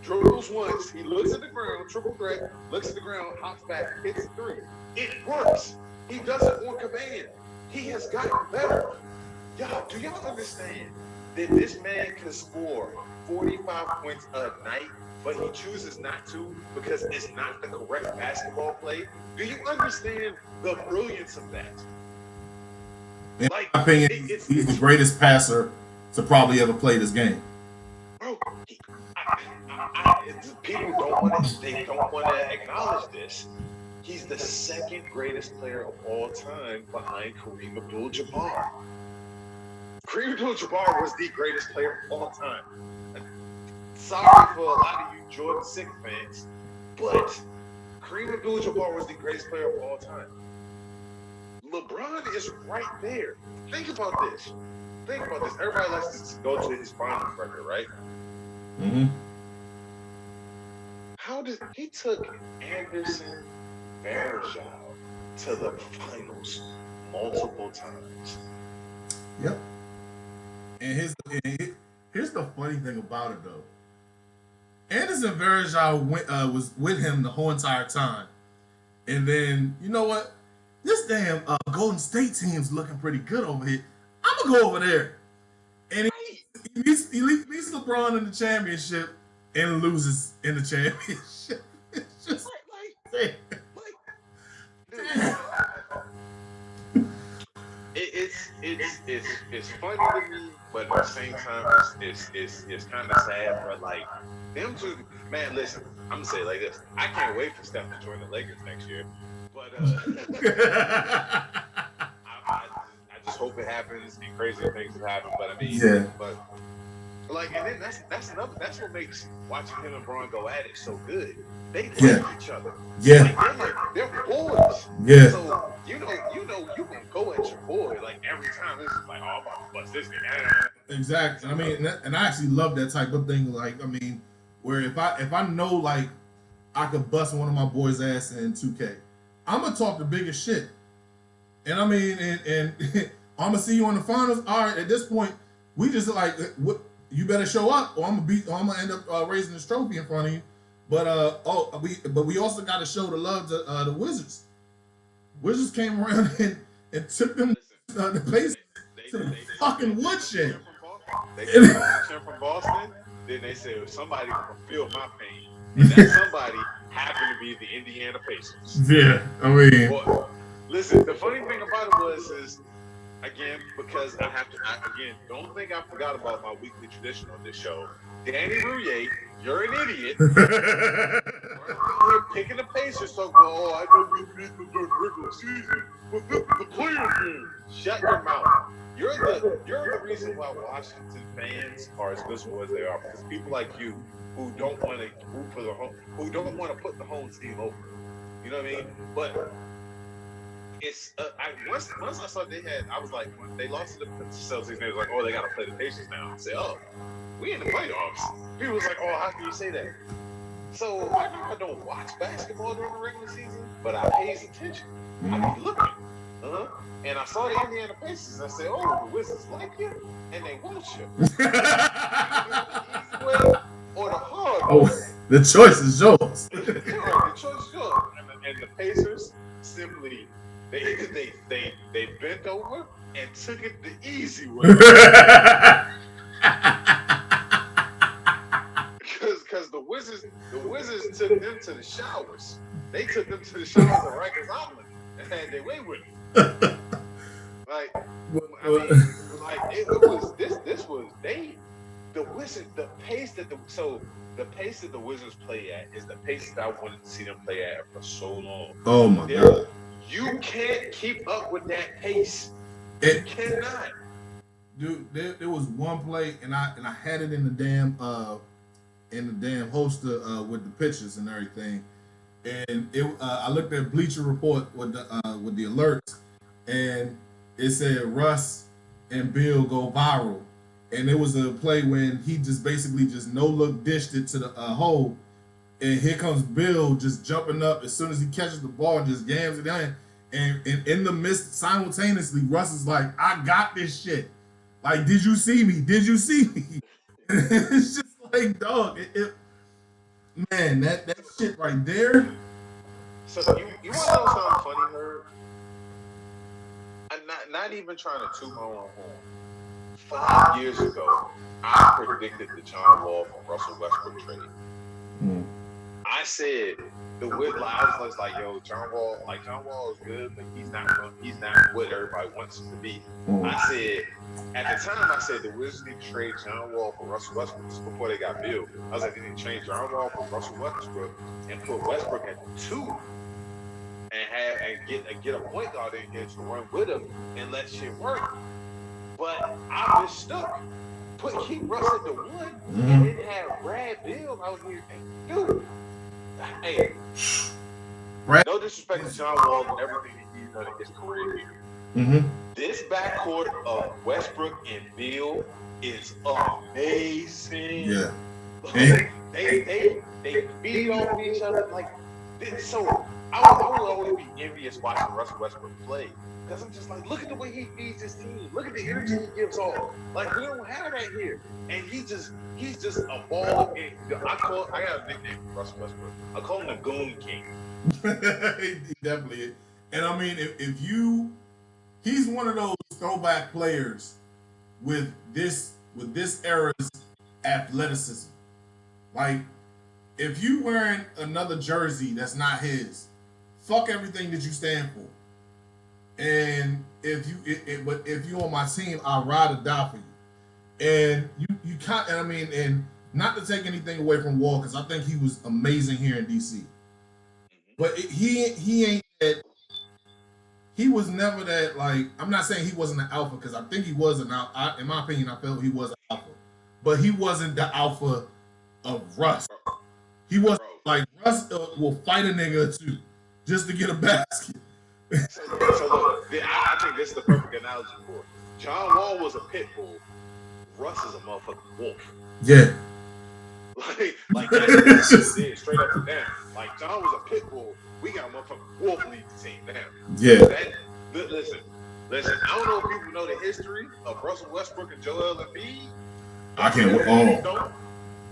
[SPEAKER 2] dribbles once, he looks at the ground, triple threat, looks at the ground, hops back, hits a three. It works. He does it on command. He has gotten better. Y'all, do y'all understand that this man can score 45 points a night, but he chooses not to because it's not the correct basketball play? Do you understand the brilliance of that?
[SPEAKER 1] in
[SPEAKER 2] Like,
[SPEAKER 1] my opinion,
[SPEAKER 2] it's
[SPEAKER 1] he's the greatest passer to probably ever play this game.
[SPEAKER 2] bro. People don't want to acknowledge this. He's the second greatest player of all time behind Kareem Abdul-Jabbar. Kareem Abdul-Jabbar was the greatest player of all time. Sorry for a lot of you Jordan sycophants, but Kareem Abdul-Jabbar was the greatest player of all time. LeBron is right there. Think about this. Everybody likes to go to his finals record, right?
[SPEAKER 1] Mm-hmm.
[SPEAKER 2] How did he took Anderson Varejao to the finals multiple times?
[SPEAKER 1] Yep. And here's the funny thing about it though. Anderson Varejao was with him the whole entire time, and then you know what? This damn Golden State team's looking pretty good over here. I'm gonna go over there, and he beats LeBron in the championship and loses in the championship. It's just
[SPEAKER 2] Like, dude, it's funny to me, but at the same time, it's kind of sad, bro. Like them two, man. Listen, I'm gonna say it like this: I can't wait for Steph to join the Lakers next year, but I just hope it happens and crazy things have happened. But I mean,
[SPEAKER 1] yeah.
[SPEAKER 2] but like, and then that's what makes watching him and Braun go at it so good. They like each other.
[SPEAKER 1] Yeah.
[SPEAKER 2] Like they're boys.
[SPEAKER 1] Yeah.
[SPEAKER 2] So you gonna go at your boy like every time. This is like, oh, I'm about to bust this nigga.
[SPEAKER 1] Exactly. I mean, and I actually love that type of thing. Like, I mean, where if I know like I could bust one of my boys' ass in 2K, I'm gonna talk the biggest shit. And I mean, and I'm gonna see you in the finals. All right, at this point, we just like, what? You better show up, or I'm gonna end up raising this trophy in front of you. But we also got to show the love to the Wizards. Wizards came around and took them the pace to the fucking woodshed.
[SPEAKER 2] They came from Boston. Then they said somebody can feel my pain, and that somebody happened to be the Indiana Pacers.
[SPEAKER 1] Yeah, I mean,
[SPEAKER 2] boy, listen. The funny thing about it is again, because don't think I forgot about my weekly tradition on this show. Danny Rouillet, you're an idiot. We're picking the Pacers, so go, I know we beat them during the regular season, but this is the playoff game. Shut your mouth. You're the reason why Washington fans are as miserable as they are, because people like you who don't want to root for the home, who don't want to put the home team over. You know what I mean? But it's once I saw I was like, when they lost to the Celtics, they was like, oh, they gotta play the Pacers now. I said, oh, we in the playoffs. People was like, oh, how can you say that? So I know I don't watch basketball during the regular season, but I pays attention. I be looking. And I saw the Indiana Pacers. I said, oh, the Wizards like you, and they want you. The easy way or the hard way.
[SPEAKER 1] The choice is yours.
[SPEAKER 2] The choice is yours. And the Pacers simply they bent over and took it the easy way. Because the Wizards took them to the showers. They took them to the showers at Rikers Island and had their way with it. Like, I mean, like it was So the pace that the pace that the Wizards play at is the pace that I wanted to see them play at for so long.
[SPEAKER 1] Oh my God.
[SPEAKER 2] You can't keep up with that pace. You
[SPEAKER 1] It,
[SPEAKER 2] cannot.
[SPEAKER 1] dude, there was one play, and I had it in the damn holster with the pictures and everything. And I looked at Bleacher Report with the alerts, and it said Russ and Bill go viral. And it was a play when he just basically just no look dished it to the hole, and here comes Bill just jumping up as soon as he catches the ball and just yams it in. And in the midst, simultaneously, Russ is like, "I got this shit. Like, did you see me? Did you see me?" It's just like, dog, man, that shit right there.
[SPEAKER 2] So you want to know something funny, Herb? I'm not even trying to toot my own horn. 5 years ago, I predicted the John Wall from Russell Westbrook trade.
[SPEAKER 1] Mm.
[SPEAKER 2] I said I was like, yo, John Wall is good, but he's not what everybody wants him to be. I said at the time, the Wizards need to trade John Wall for Russell Westbrook just before they got Bill. I was like, they need to trade John Wall for Russell Westbrook and put Westbrook at 2 and get a point guard in here to run with him and let shit work. But I was stuck. Keep Russ at the 1 and then have Brad Bill out here. Dude, hey, no disrespect to John Wall and everything he's done in his career here.
[SPEAKER 1] Mm-hmm.
[SPEAKER 2] This backcourt of Westbrook and Bill is amazing.
[SPEAKER 1] Yeah.
[SPEAKER 2] They feed off each other like this. So I would always be envious watching Russell Westbrook play. Because I'm just like, look at the way he feeds his team. Look at the energy he gives off. Like, we don't have that here. And he's just a ball. I got a nickname for Russell Westbrook. I call him the Goon King.
[SPEAKER 1] He definitely is. And I mean, he's one of those throwback players with this era's athleticism. Like, if you wearing another jersey that's not his, fuck everything that you stand for. And if you on my team, I'll ride or die for you. And you can't. And I mean, and not to take anything away from Wall, because I think he was amazing here in DC. But he ain't that. He was never that. Like, I'm not saying he wasn't an alpha, because I think he was an alpha. In my opinion, I felt he was an alpha, but he wasn't the alpha of Russ. He wasn't like Russ will fight a nigga or two just to get a basket.
[SPEAKER 2] So look, I think this is the perfect analogy for it. John Wall was a pit bull. Russ is a motherfucking wolf.
[SPEAKER 1] Yeah.
[SPEAKER 2] Like that's just it, straight up and down. Like, John was a pit bull. We got a motherfucking wolf lead the team now.
[SPEAKER 1] Yeah.
[SPEAKER 2] Listen. I don't know if people know the history of Russell Westbrook and Joel Embiid.
[SPEAKER 1] I can't.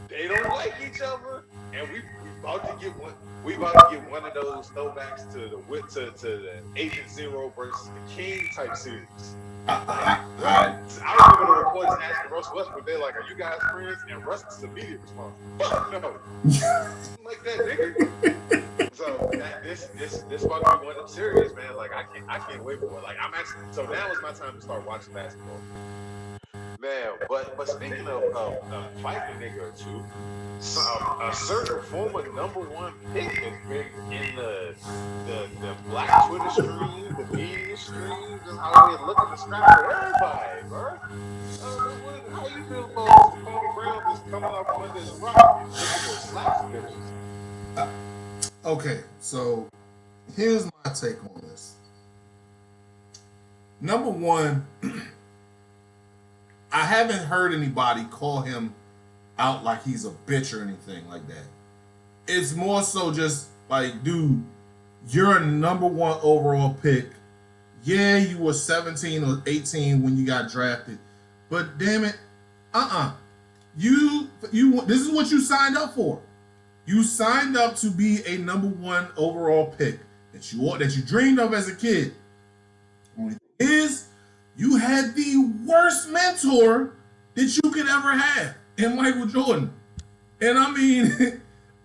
[SPEAKER 2] They don't like each other, and we about to get one. We about to get one of those throwbacks to the Agent Zero versus the King type series. I remember the reports asking Russell Westbrook, they're like, "Are you guys friends?" And Russell's immediate response, "Fuck no." Like that, nigga. So this about to be one of them series, man. Like, I can't wait for it. Like, so now is my time to start watching basketball. Man, but speaking of fighting a nigga or two, a certain former #1 pick has been in the black Twitter stream, the media stream, just out here looking to scrap for everybody, bro. How you feel about Kwame Brown just coming off under his rock and looking to slap some bitches?
[SPEAKER 1] Okay, so here's my take on this. Number one, I haven't heard anybody call him out like he's a bitch or anything like that. It's more so just like, dude, you're a #1 overall pick. Yeah, you were 17 or 18 when you got drafted, but damn it, you this is what you signed up for. You signed up to be a #1 overall pick that you dreamed of as a kid. Only thing is, you had the worst mentor that you could ever have in Michael Jordan. And I mean,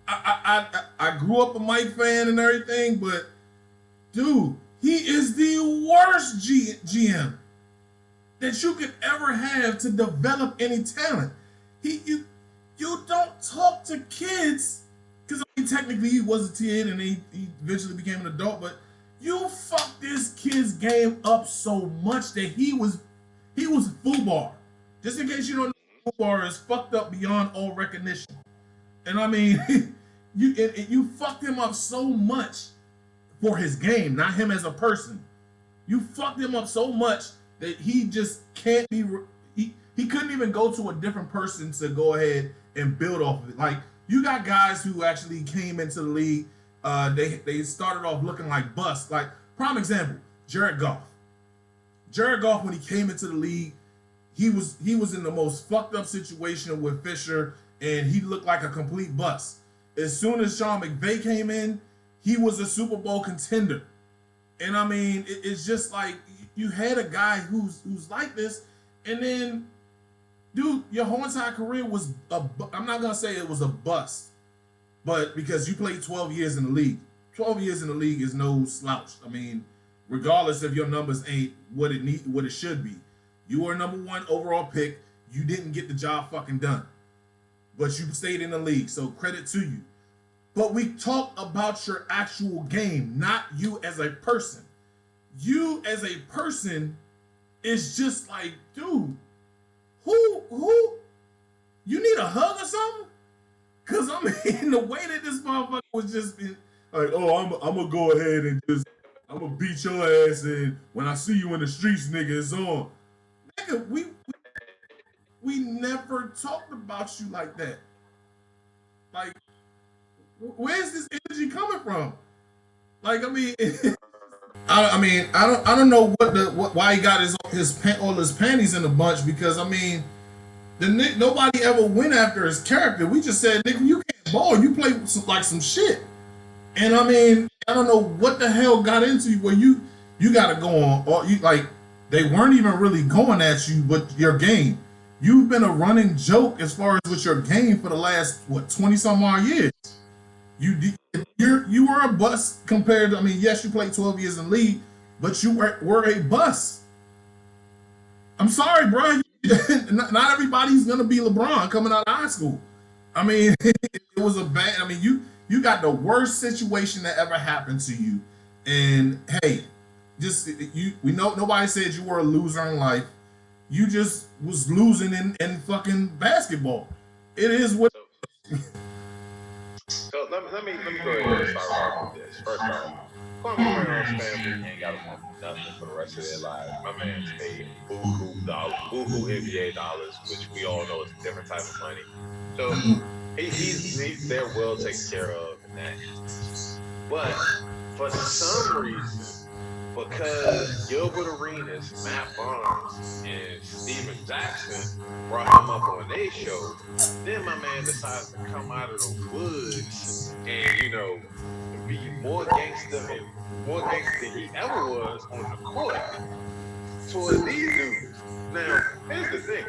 [SPEAKER 1] I grew up a Mike fan and everything, but dude, he is the worst GM. that you could ever have to develop any talent. You don't talk to kids because I mean, technically he was a kid and he eventually became an adult, but you fucked this kid's game up so much that he was FUBAR. Just in case you don't know, FUBAR is fucked up beyond all recognition. And I mean, you fucked him up so much for his game, not him as a person. You fucked him up so much that he just can't be. He couldn't even go to a different person to go ahead and build off of it. Like you got guys who actually came into the league. They started off looking like busts. Like prime example, Jared Goff. Jared Goff, when he came into the league, he was in the most fucked up situation with Fisher, and he looked like a complete bust. As soon as Sean McVay came in, he was a Super Bowl contender. And I mean, it's just like you had a guy who's like this, and then, dude, your whole entire career was I'm not gonna say it was a bust, but because you played 12 years in the league, 12 years in the league is no slouch. I mean, regardless if your numbers ain't what it should be, you were number one overall pick. You didn't get the job fucking done, but you stayed in the league. So credit to you. But we talk about your actual game, not you as a person. You as a person is just like, dude, who? You need a hug or something? Cause I mean, the way that this motherfucker was just been like, oh, I'm gonna go ahead and I'm gonna beat your ass, and when I see you in the streets, nigga, it's on. Nigga, we never talked about you like that. Like, where's this energy coming from? Like, I mean, I don't know why he got all his panties in a bunch, because I mean, nobody ever went after his character. We just said, nigga, you can't ball, you play like some shit. And I mean, I don't know what the hell got into you where you got to go on, or you like they weren't even really going at you, but your game. You've been a running joke as far as with your game for the last 20 some odd years. You were a bust compared to, I mean, yes, you played 12 years in the league, but you were a bust. I'm sorry, bro. Not everybody's gonna be LeBron coming out of high school. I mean, it was a bad. I mean, you got the worst situation that ever happened to you, and hey, we know nobody said you were a loser in life. You just was losing in fucking basketball. It is what.
[SPEAKER 2] So let me go ahead and start off with this. First off, Kwame Brown's family ain't got to want nothing for the rest of their lives. My man's paid buku NBA dollars, which we all know is a different type of money. So they're well taken care of in that instance. But for some reason, because Gilbert Arenas, Matt Barnes, and Steven Jackson brought him up on their show, then my man decides to come out of the woods and, be more gangster than he ever was on the court towards these dudes. Now, here's the thing.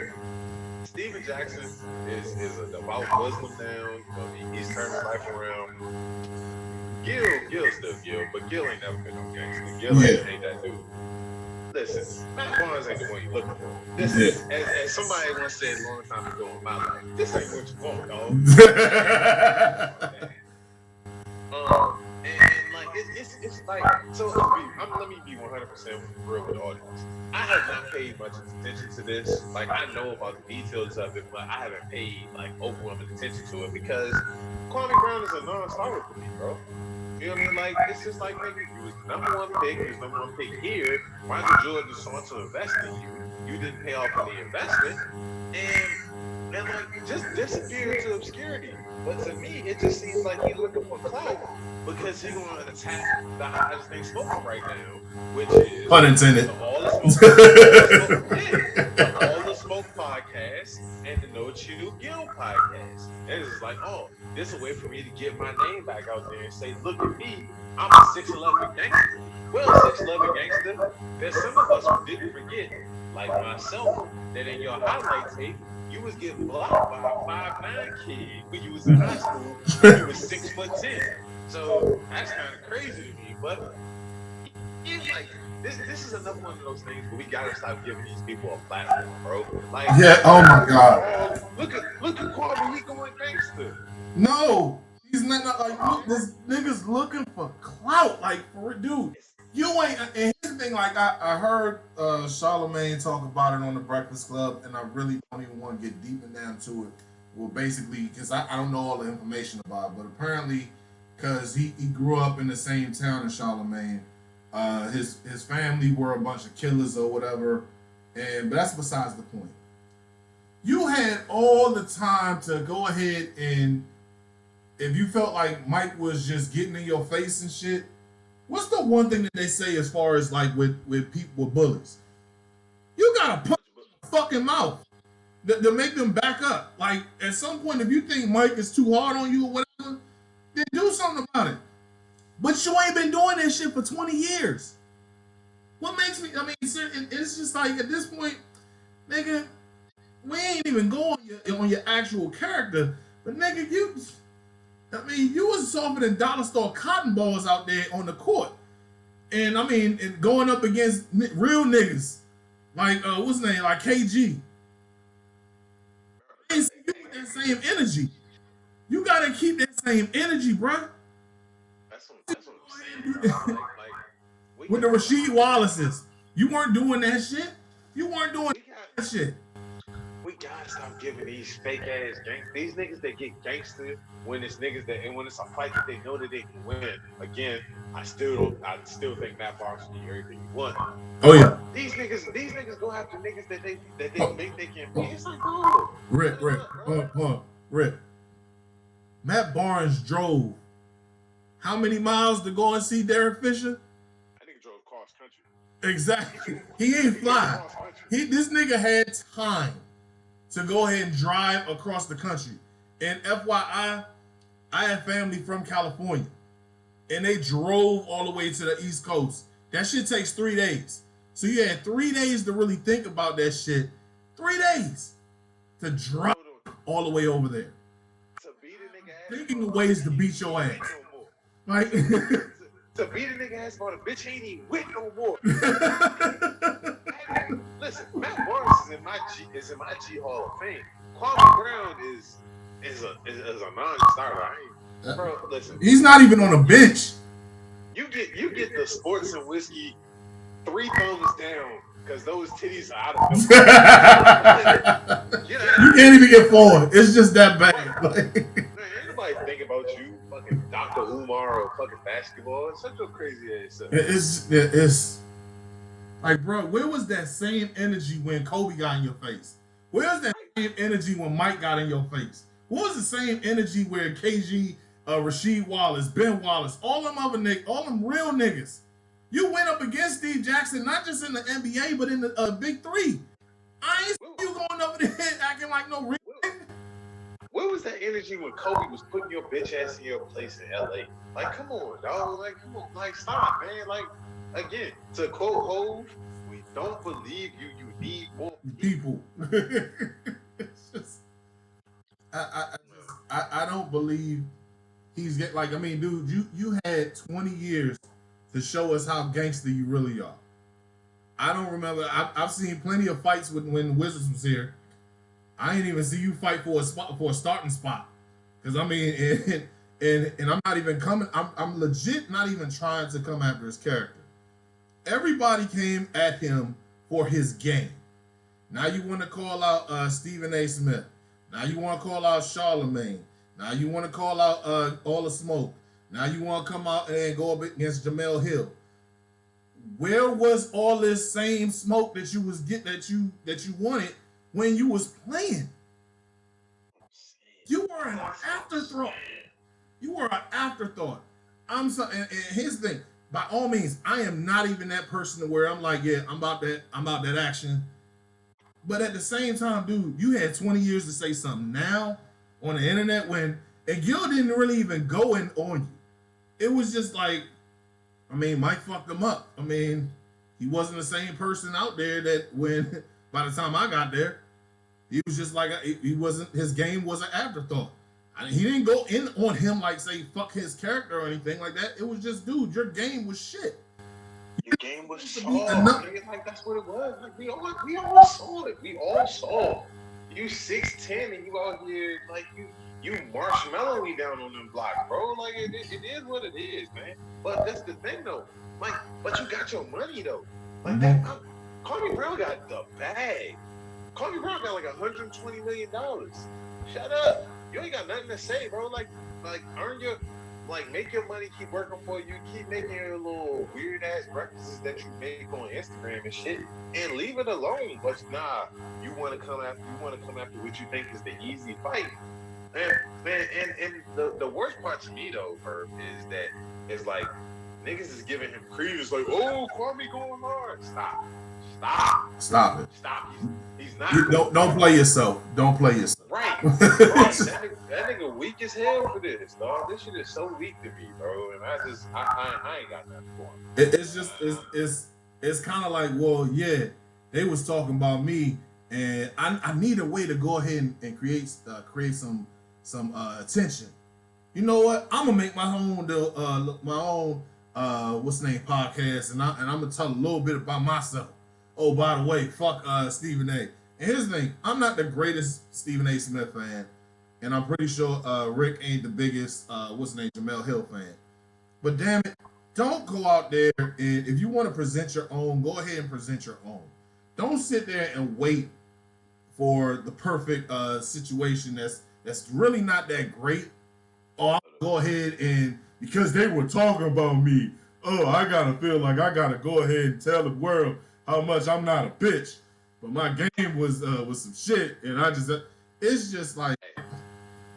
[SPEAKER 2] Steven Jackson is a devout Muslim now. He's turning life around. Gil's still Gil, but Gil ain't never been no gangster. Gil ain't that dude. Listen, Matt Barnes ain't the one you looking for. This is, as somebody once said a long time ago in my life, this ain't what you want, dog. And like it's like, so let me be 100% real with the audience. I have not paid much attention to this. Like, I know about the details of it, but I haven't paid like overwhelming attention to it because Kwame Brown is a non-starter for me, bro. You know what I mean? Like, it's just like, nigga, you was the number one pick, you was number one pick here. Michael Jordan sought to invest in you. You didn't pay off for the investment. And like, just disappear into obscurity. But to me, it just seems like he's looking for clout because he's going to attack the hottest thing smoking right now, which is
[SPEAKER 1] pun intended.
[SPEAKER 2] The All the Smoke podcast and the No Chill Gill podcast. And it's just like, oh, this is a way for me to get my name back out there and say, look at me, I'm a 6'11 gangster. Well, 6'11 gangster, there's some of us who didn't forget, like myself, that in your highlight tape, you was getting blocked by a 5'9" kid when you was in high school when you was 6'10". So that's kind of crazy to me. But he's like, this is another one of those things where we gotta stop giving these people a platform, bro. Like,
[SPEAKER 1] Yeah. Oh my God.
[SPEAKER 2] look at Kwame, he going gangster.
[SPEAKER 1] No, he's not like look. This nigga's looking for clout. Like for dude,
[SPEAKER 2] It's,
[SPEAKER 1] you ain't. And here's the thing. Like I heard Charlamagne talk about it on the Breakfast Club, and I really don't even want to get deep down to it. Well, basically, because I don't know all the information about it, but apparently, because he grew up in the same town as Charlamagne, his family were a bunch of killers or whatever, but that's besides the point. You had all the time to go ahead and if you felt like Mike was just getting in your face and shit, what's the one thing that they say as far as like with people with bullies? You gotta punch them in the fucking mouth to make them back up. Like at some point, if you think Mike is too hard on you or whatever, then do something about it. But you ain't been doing that shit for 20 years. What makes me? I mean, it's just like at this point, nigga, we ain't even going on your actual character, but nigga, you was softer than dollar store cotton balls out there on the court. And I mean, and going up against real niggas. Like, what's his name? Like KG. I ain't see you with that same energy. You gotta keep that same energy, bruh.
[SPEAKER 2] that's what I'm saying, bro. Like we
[SPEAKER 1] With the
[SPEAKER 2] got
[SPEAKER 1] Rasheed Wallaces. You weren't doing that shit. You weren't doing
[SPEAKER 2] we got
[SPEAKER 1] that shit.
[SPEAKER 2] we gotta stop giving these fake ass these niggas that get gangster when it's niggas that and when it's a fight that they know that they can win. Again, I still think Matt Barnes should get everything he won.
[SPEAKER 1] Oh yeah.
[SPEAKER 2] These niggas go after niggas that they
[SPEAKER 1] Oh.
[SPEAKER 2] think they can beat. It's like, dude,
[SPEAKER 1] Rick,
[SPEAKER 2] hold up, bro.
[SPEAKER 1] hold on. Rick. Matt Barnes drove how many miles to go and see Derek Fisher?
[SPEAKER 2] That nigga drove cross country.
[SPEAKER 1] Exactly. He ain't fly. This nigga had time to go ahead and drive across the country. And FYI, I had family from California. And they drove all the way to the East Coast. That shit takes 3 days. So you had 3 days to really think about that shit. 3 days to drive all the way over there.
[SPEAKER 2] To beat a nigga ass.
[SPEAKER 1] Thinking of ways to beat your ass.
[SPEAKER 2] No more.
[SPEAKER 1] Like
[SPEAKER 2] To beat a nigga ass about a bitch ain't even with no more. Listen, Matt Barnes is in my G Hall of Fame. Kwame Brown is a non-starter. Bro, listen.
[SPEAKER 1] He's not even on a bench.
[SPEAKER 2] You get the sports and whiskey 3 thumbs down because those titties are out of them.
[SPEAKER 1] You can't even get 4. It's just that bad. Like,
[SPEAKER 2] ain't nobody think about you, fucking Dr. Umar or fucking basketball. It's such a crazy ass stuff.
[SPEAKER 1] It's like, bro, where was that same energy when Kobe got in your face? Where's that same energy when Mike got in your face? What was the same energy where KG, Rasheed Wallace, Ben Wallace, all them other niggas, all them real niggas? You went up against Steve Jackson, not just in the NBA, but in the Big Three. I ain't see you going over there acting like no real nigga.
[SPEAKER 2] Where was that energy when Kobe was putting your bitch ass in your place in LA? Like, come on, dog. Like, come on. Like, stop, man. Like, again, to quote Hov, we don't believe you. You need more
[SPEAKER 1] people. It's just, I don't believe he's get like. I mean, dude, you had 20 years to show us how gangster you really are. I don't remember. I've seen plenty of fights when Wizards was here. I ain't even see you fight for a starting spot. Because I mean, and I'm not even coming. I'm legit not even trying to come after his character. Everybody came at him for his game. Now you want to call out Stephen A. Smith. Now you want to call out Charlamagne. Now you want to call out All the Smoke. Now you want to come out and go up against Jamel Hill. Where was all this same smoke that you was getting that you wanted when you was playing? You were an afterthought. You were an afterthought. And here's the thing. By all means, I am not even that person to where I'm like, yeah, I'm about that action. But at the same time, dude, you had 20 years to say something now on the internet when and Gil didn't really even go in on you. It was just like, I mean, Mike fucked him up. I mean, he wasn't the same person out there that when by the time I got there, he was just like he wasn't. His game was an afterthought. He didn't go in on him like say fuck his character or anything like that. It was just, dude, your game was shit.
[SPEAKER 2] The game was
[SPEAKER 1] Supposed to be
[SPEAKER 2] soft,
[SPEAKER 1] enough.
[SPEAKER 2] nigga. Like that's what it was. Like we all saw it. We all saw. You 6'10" and you out here like you marshmallowing down on them blocks, bro. Like it is what it is, man. But that's the thing though. Like, but you got your money though. Like that. Kwame Brown got the bag. Kwame Brown got like $120 million. Shut up. You ain't got nothing to say, bro. Like earn your, like make your money, keep working for you, keep making your little weird ass breakfasts that you make on Instagram and shit, and leave it alone. But nah, you want to come after what you think is the easy fight. And the worst part to me though, Herb, is that it's like niggas is giving him credence, like, oh, Kwame going hard. Stop it. He's not.
[SPEAKER 1] Don't play yourself. Don't play yourself.
[SPEAKER 2] Right. That nigga weak as hell for this, dog. This shit is so weak to me, bro. And I ain't got nothing for him.
[SPEAKER 1] It's just it's kind of like, well, yeah, they was talking about me, and I need a way to go ahead and create some attention. You know what? I'm gonna make my own what's the name podcast, and I'm gonna tell a little bit about myself. Oh, by the way, fuck Stephen A. And here's the thing, I'm not the greatest Stephen A. Smith fan, and I'm pretty sure Rick ain't the biggest Jamel Hill fan. But damn it, don't go out there and if you want to present your own, go ahead and present your own. Don't sit there and wait for the perfect situation that's really not that great. Or I'll go ahead and because they were talking about me, I gotta feel like I gotta go ahead and tell the world how much I'm not a bitch. But my game was some shit, and it's just like.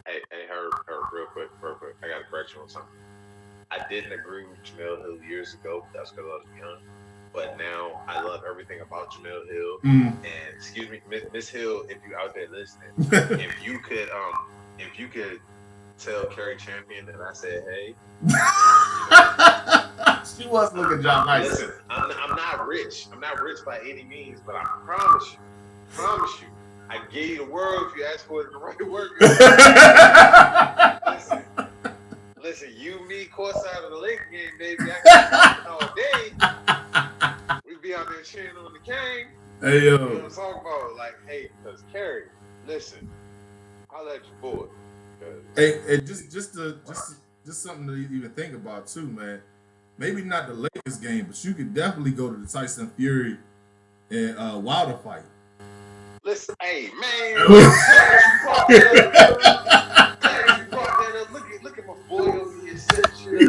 [SPEAKER 2] Hey, Herb, real quick. I gotta correct you on something. I didn't agree with Jamel Hill years ago. That's because I was young. But now I love everything about Jamel Hill. And excuse me, Miss Hill, if you out there listening, if you could tell Carrie Champion that I said hey.
[SPEAKER 1] She was looking John nice.
[SPEAKER 2] Listen, I'm not rich. I'm not rich by any means, but I promise you, I can give you the world if you ask for it in the right word. Listen, you, me, courtside of the Lake game, baby. I can all day. We be out there cheering on the game.
[SPEAKER 1] Hey, yo.
[SPEAKER 2] You know what I'm talking about? Like, hey, because Carrie, listen, I'll let you boy.
[SPEAKER 1] Hey, just something to even think about too, man. Maybe not the Lakers game, but you could definitely go to the Tyson Fury and Wilder fight.
[SPEAKER 2] Listen, hey man, you brought that up. Look at my boy over here setting shit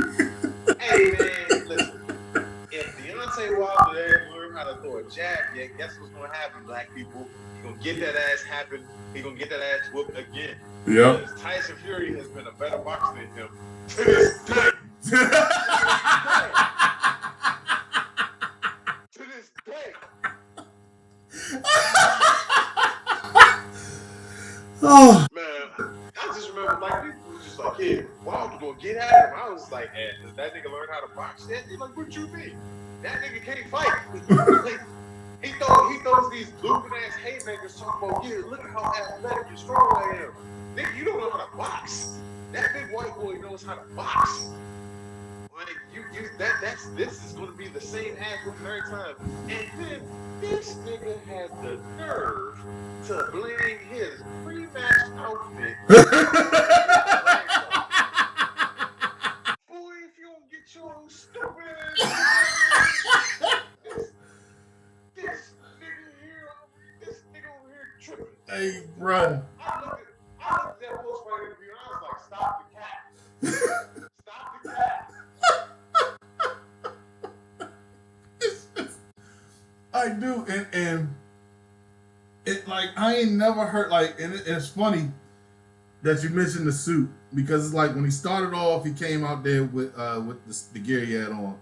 [SPEAKER 2] up. Hey man, listen. If Deontay Wilder ain't learn how to throw a jab yet, guess what's gonna happen, black people? He gonna get that ass happen. He gonna get that ass whooped again.
[SPEAKER 1] Yep.
[SPEAKER 2] Because Tyson Fury has been a better boxer than him to this day. To this day.
[SPEAKER 1] Oh
[SPEAKER 2] man, I just remember like people was just like, yeah, Wilder gonna get at him. I was like, does that nigga learn how to box yet? They're like, what you mean? That nigga can't fight. Like, he throws these looping ass haymakers talking about, yeah, look at how athletic and strong I am. Nigga, you don't know how to box. That big white boy knows how to box. Like this is gonna be the same ass every time. And then this nigga has the nerve to blame his pre-match outfit. Boy, if you don't get your stupid ass this nigga over here tripping.
[SPEAKER 1] Hey, bro.
[SPEAKER 2] I looked at that post-fight interview and I was like, stop the cat. Stop the cat.
[SPEAKER 1] I do, and it like I ain't never heard like, and it's funny that you mentioned the suit because it's like when he started off, he came out there with the gear he had on.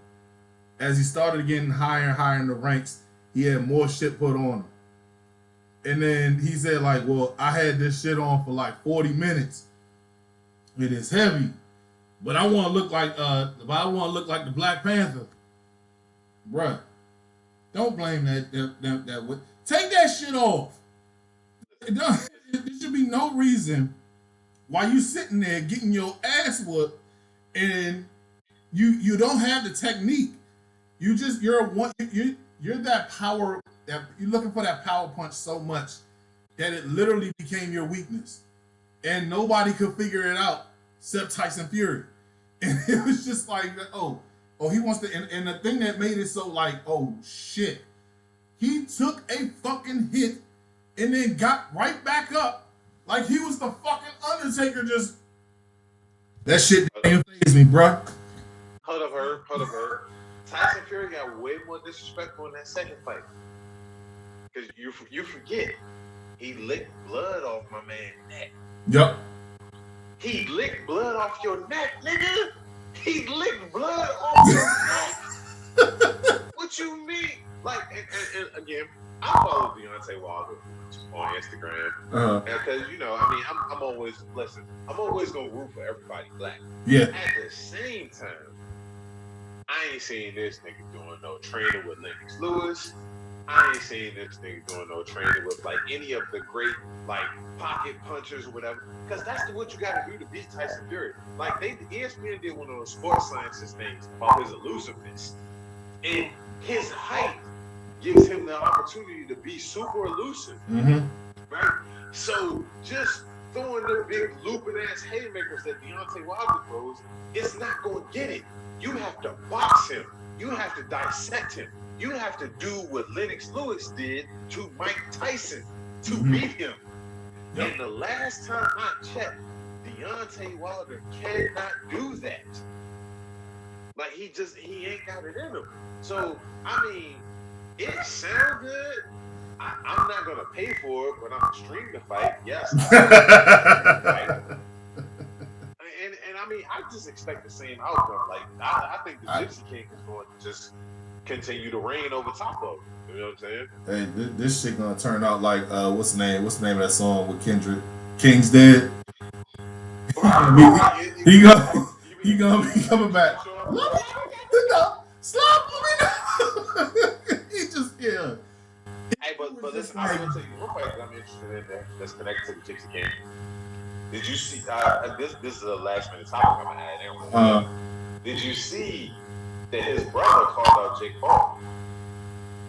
[SPEAKER 1] As he started getting higher and higher in the ranks, he had more shit put on him. And then he said like, well, I had this shit on for like 40 minutes. It is heavy, but I want to look like the Black Panther, bruh. Don't blame that. Take that shit off. There should be no reason why you sitting there getting your ass whooped and you don't have the technique. you're that power that you're looking for that power punch so much that it literally became your weakness, and nobody could figure it out except Tyson Fury, and it was just like, oh, he wants to, and the thing that made it so like, oh shit, he took a fucking hit and then got right back up like he was the fucking Undertaker. Just that shit didn't faze me, bruh.
[SPEAKER 2] Hold up, Herb. Tyson Fury got way more disrespectful in that second fight. Because you forget, he licked blood off my man's neck.
[SPEAKER 1] Yep.
[SPEAKER 2] He licked blood off your neck, nigga. He licked blood off your neck. What you mean? Like, and again, I follow Deontay Wilder on Instagram because I'm always gonna root for everybody black.
[SPEAKER 1] Yeah.
[SPEAKER 2] At the same time, I ain't seen this nigga doing no training with Lennox Lewis. I ain't seen this nigga doing no training with like any of the great like pocket punchers or whatever. Because that's what you got to do to beat Tyson Fury. Like ESPN did one of those sports sciences things about his elusiveness, and his height gives him the opportunity to be super elusive.
[SPEAKER 1] Mm-hmm.
[SPEAKER 2] Right? So just throwing the big looping ass haymakers that Deontay Wilder throws, it's not going to get it. You have to box him. You have to dissect him. You have to do what Lennox Lewis did to Mike Tyson to beat him. Yep. And the last time I checked, Deontay Wilder cannot do that. Like he ain't got it in him. So I mean, it sounds good. I'm not gonna pay for it, but I'm streaming the fight. Yes. And I mean, I just expect the same outcome. Like I think the Gypsy King is going to just continue to reign over top of him. You know what I'm saying?
[SPEAKER 1] Hey, this shit gonna turn out like what's the name of that song with Kendrick? King's Dead. He gonna be coming back. Stop me. He just
[SPEAKER 2] Hey, but listen, I'm gonna tell you one point that I'm interested in that's connected to the Gypsy King. Did you see? This is a last minute topic I'm gonna add in. Did you see that his brother called out Jake Paul?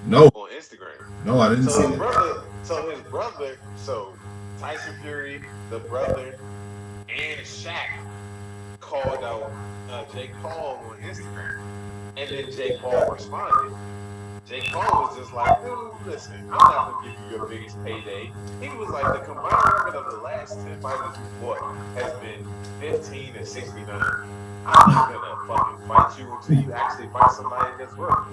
[SPEAKER 1] No.
[SPEAKER 2] On Instagram.
[SPEAKER 1] No, I didn't see that.
[SPEAKER 2] So Tyson Fury, the brother, and Shaq called out Jake Paul on Instagram, and then Jake Paul responded. Jake Paul was just like, dude, listen, I'm not going to give you your biggest payday. He was like, the combined record of the last 10 fighters you fought has been 15 and 69. I'm not going to fucking fight you until you actually fight somebody that's worth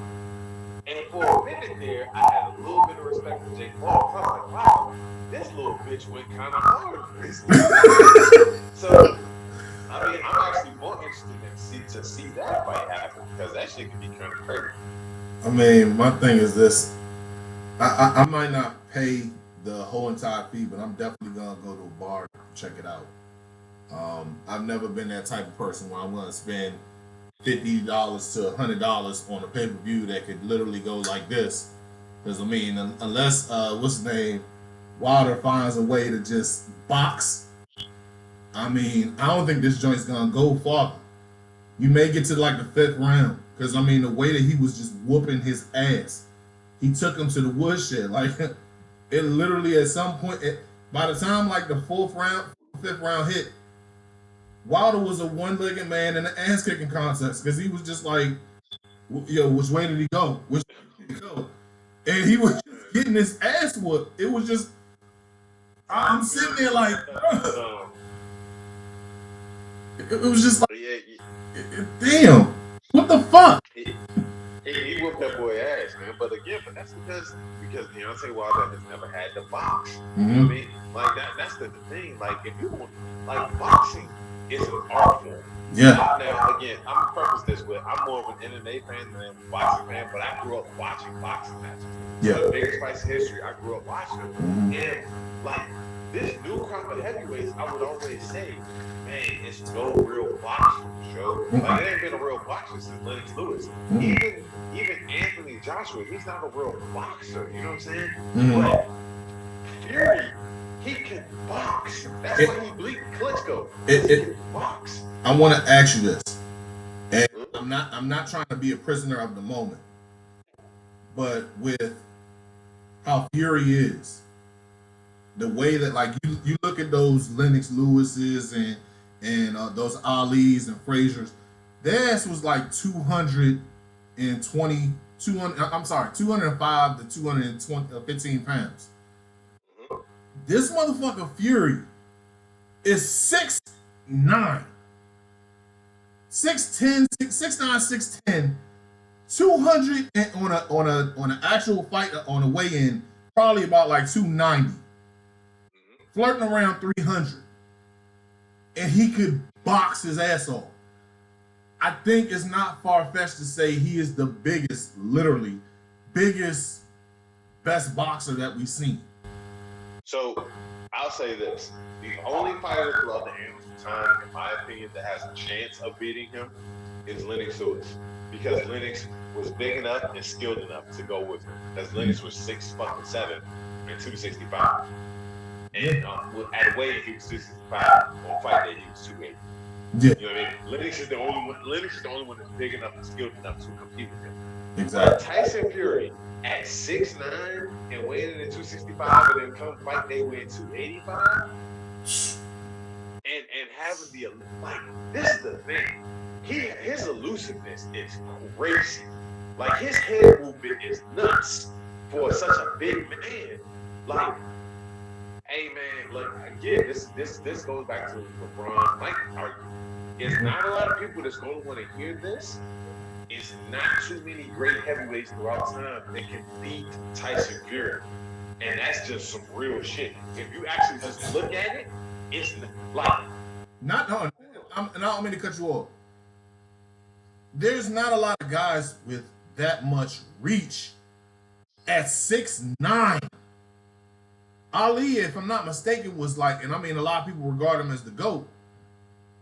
[SPEAKER 2] it. And for a minute there, I had a little bit of respect for Jake Paul. I was like, wow, this little bitch went kind of hard. So, I mean, I'm actually more interested to see that fight happen because that shit can be kind of crazy.
[SPEAKER 1] I mean, my thing is this. I might not pay the whole entire fee, but I'm definitely going to go to a bar and check it out. I've never been that type of person where I'm going to spend $50 to $100 on a pay-per-view that could literally go like this. Because, I mean, unless, what's his name, Wilder finds a way to just box, I mean, I don't think this joint's going to go far. You may get to like the 5th round. Because, I mean, the way that he was just whooping his ass, he took him to the woodshed. Like, it literally at some point, by the time like the 4th round, 5th round hit, Wilder was a one-legged man in an ass-kicking contest. Because he was just like, yo, which way did he go? Which way did he go? And he was just getting his ass whooped. It was just, I'm sitting there like, it was just like, damn. What the fuck?
[SPEAKER 2] He whooped that boy ass, man. But again, that's because Deontay Wilder has never had the box. You know what I mean? Like that's the thing. Like if you want, like boxing is an art form.
[SPEAKER 1] Yeah.
[SPEAKER 2] Now again, I'm gonna preface this with I'm more of an MMA fan than a boxing fan, but I grew up watching boxing matches.
[SPEAKER 1] Yeah.
[SPEAKER 2] The biggest fights in history, I grew up watching them. And like this new crop of heavyweights, I would always say, man, it's no real boxing show. Like it ain't been a real boxer since Lennox Lewis. Even Anthony Joshua, he's not a real boxer. You know what I'm saying? But Fury, he can box. That's why he beat Klitschko. He can box.
[SPEAKER 1] I want to ask you this, and I'm not trying to be a prisoner of the moment, but with how Fury is, the way that like you look at those Lennox Lewis's and those Ali's and Frazier's, their ass was like 220, 200. I'm sorry, 205 to 215 pounds.
[SPEAKER 2] Mm-hmm.
[SPEAKER 1] This motherfucker Fury is 6'9", 6'10", 6'9", 6'10", 200 on an actual fight on a weigh-in, probably about like 290, flirting around 300, and he could box his ass off. I think it's not far-fetched to say he is the biggest, literally biggest, best boxer that we've seen.
[SPEAKER 2] So I'll say this: the only fighter throughout the amateur time, in my opinion, that has a chance of beating him is Lennox Lewis, because Lennox was big enough and skilled enough to go with him. Because Lennox was 6'7" and 265, and at weight he was 265. On fight day he was 280.
[SPEAKER 1] Yeah,
[SPEAKER 2] You know what I mean? Lennox is the only one. Lennox is the only one that's big enough and skilled enough to compete with him.
[SPEAKER 1] exactly.
[SPEAKER 2] But Tyson Fury at 6'9" and weighing in at 265, and then come fight day weighing 285, and having the like, this is the thing. His elusiveness is crazy. Like, his head movement is nuts for such a big man. Like, hey man, look again. This goes back to LeBron Mike argument. It's not a lot of people that's going to want to hear this. It's not too many great heavyweights throughout time that can beat Tyson Fury, and that's just some real shit. If you actually just look at it, it's like
[SPEAKER 1] Not no, I don't mean to cut you off. There's not a lot of guys with that much reach at 6'9". Ali, if I'm not mistaken, was like, and I mean a lot of people regard him as the GOAT.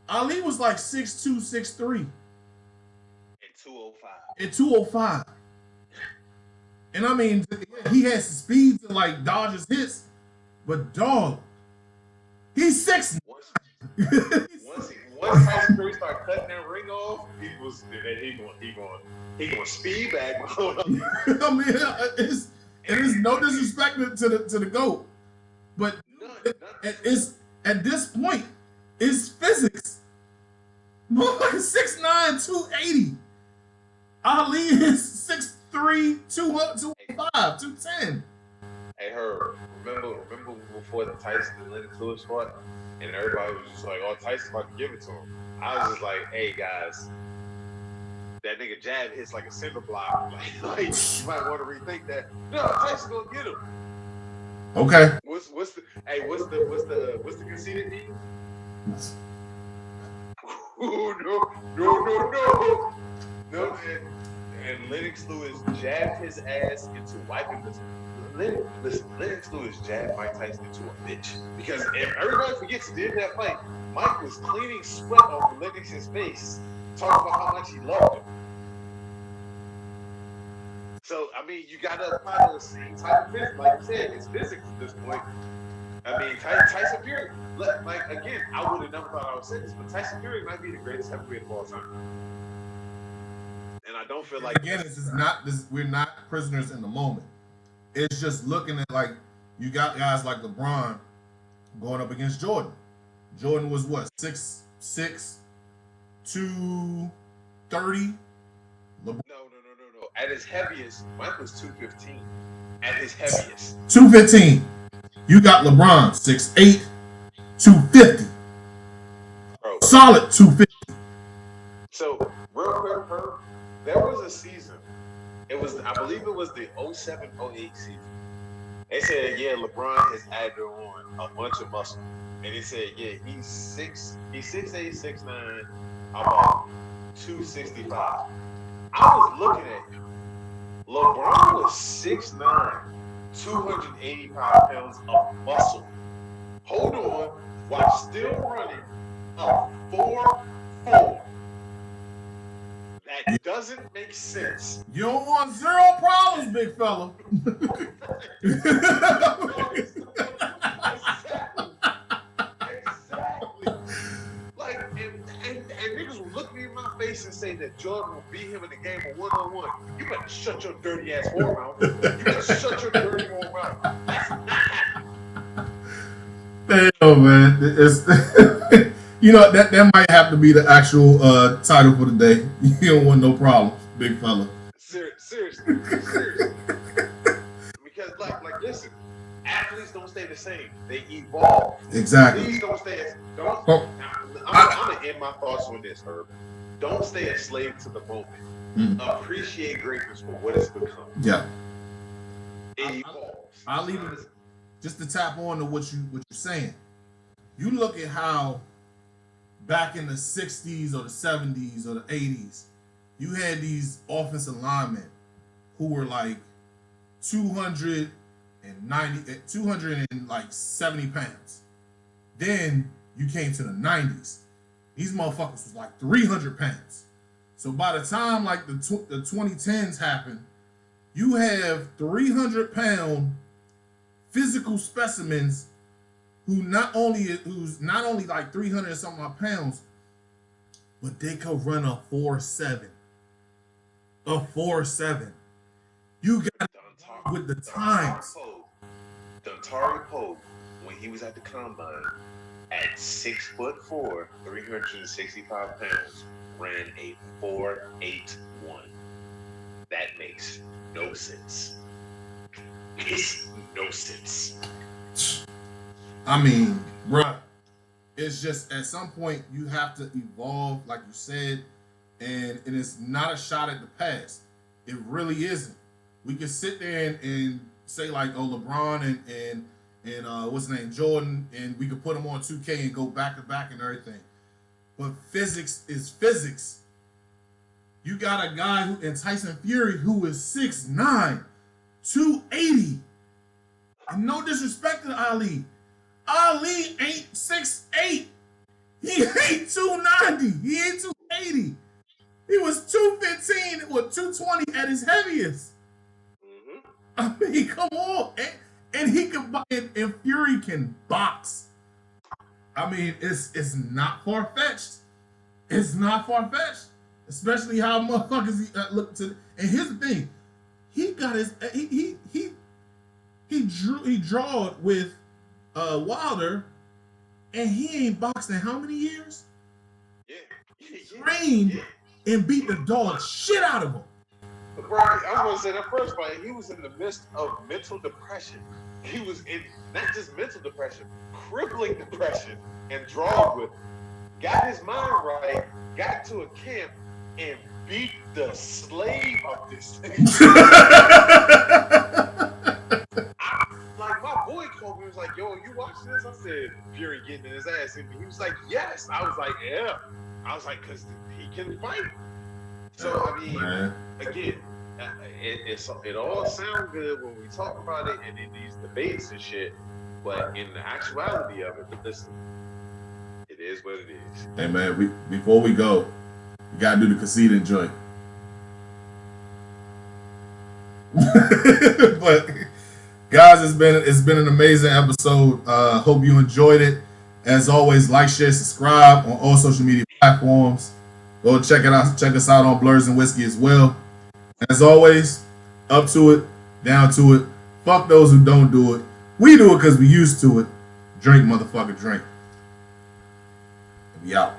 [SPEAKER 1] Ali was like 6'2", 6'3".
[SPEAKER 2] in 205.
[SPEAKER 1] At 205. And I mean, he has speed to like dodge his hits, but dog, he's 6'9".
[SPEAKER 2] Once Tyson Fury started cutting that ring off, he going speed back.
[SPEAKER 1] I mean, it's no disrespect to the GOAT, but it's at this point, it's physics. Motherfucker 6'9", 280. Ali is 6'3", 205, 210.
[SPEAKER 2] Hey, remember before the Tyson and Lennox Lewis fought, and everybody was just like, "Oh, Tyson's about to give it to him." I was just like, "Hey guys, that nigga jab hits like a cinder block. Like you might want to rethink that." No, Tyson's gonna get him.
[SPEAKER 1] Okay.
[SPEAKER 2] What's the conceded name? No, man. And Lennox Lewis jabbed his ass into wiping this. Lennox Lewis jabbed Mike Tyson into a bitch. Because if everybody forgets he did that fight, Mike was cleaning sweat off of Lennox's face, talking about how much he loved him. So, I mean, you got to apply the same type of physics. Like you said, it's physics at this point. I mean, Tyson Fury, like, again, I would have never thought I would say this, but Tyson Fury might be the greatest heavyweight of all time. And I don't feel like...
[SPEAKER 1] Again, we're not prisoners in the moment. It's just looking at, like, you got guys like LeBron going up against Jordan. Jordan was what, 6'6", 230?
[SPEAKER 2] No. At his heaviest, Mike was 215. At his heaviest.
[SPEAKER 1] 215. You got LeBron, 6'8", 250.
[SPEAKER 2] Bro.
[SPEAKER 1] Solid 250.
[SPEAKER 2] So, real quick, there was a season. I believe it was the 07-08 season. They said, yeah, LeBron has added on a bunch of muscle. And they said, yeah, he's 6'8", 6'9", about 265. I was looking at him. LeBron was 6'9", 285 pounds of muscle. Hold on, while still running a 4.4. That doesn't make sense.
[SPEAKER 1] You don't want zero problems, big fella.
[SPEAKER 2] Exactly. Like, and niggas were looking me in my face face and say that Jordan will beat him in the game of 1-on-1, you better shut your dirty ass whore mouth. You better shut your dirty whore mouth. That's not happening.
[SPEAKER 1] Damn, man. It's you know that might have to be the actual title for the day. You don't want no problems, big fella.
[SPEAKER 2] Seriously. Because like listen, athletes don't stay the same. They evolve.
[SPEAKER 1] Exactly.
[SPEAKER 2] Please don't stay as don't. I'm gonna end my thoughts on this, Herb. Don't stay a slave to the moment. Appreciate greatness for what it's become.
[SPEAKER 1] Yeah.
[SPEAKER 2] It evolves.
[SPEAKER 1] I'll leave it just to tap on to what you're saying. You look at how back in the 60s or the 70s or the 80s, you had these offensive linemen who were like 270 pounds. Then you came to the 90s. These motherfuckers was like 300 pounds. So by the time like the 2010s happened, you have 300-pound physical specimens who's not only like 300 and something odd pounds, but they could run a 4.7. A 4.7. You got with the times.
[SPEAKER 2] Dontari Pope, when he was at the combine, at 6'4", 365 pounds, ran a 4.81. That makes no sense. Makes no sense.
[SPEAKER 1] I mean, bruh, it's just at some point you have to evolve, like you said, and it is not a shot at the past. It really isn't. We can sit there and say like, oh, LeBron and what's his name, Jordan, and we could put them on 2K and go back to back and everything. But physics is physics. You got a guy in Tyson Fury who is 6'9", 280. And no disrespect to Ali. Ali ain't 6'8". He ain't 290. He ain't 280. He was 215 or 220 at his heaviest. I mean, come on. And he can, and Fury can box. I mean, it's not far-fetched. It's not far-fetched. Especially how motherfuckers look to. And here's the thing. He got his, he drawed with Wilder, and he ain't boxed in how many years? Trained and beat the dog shit out of him.
[SPEAKER 2] Right, I was gonna say that first fight, he was in the midst of mental depression. He was in not just mental depression, crippling depression, and drawled with. Got his mind right, got to a camp, and beat the slave of this thing. Like my boy called me, was like, "Yo, you watching this?" I said, "Fury getting in his ass," and he was like, "Yes." I was like, "Yeah." I was like, "Cause he can fight." So I mean, again, it all sounds good when we talk about it and in these debates and shit, but in the actuality of it, listen, it is what it is.
[SPEAKER 1] Hey man, before we go, you gotta do the conceding joint. But guys, it's been an amazing episode. Hope you enjoyed it. As always, like, share, subscribe on all social media platforms. Go check us out on Blurs and Whiskey as well. As always, up to it, down to it. Fuck those who don't do it. We do it because we used to it. Drink, motherfucker, drink. And we out.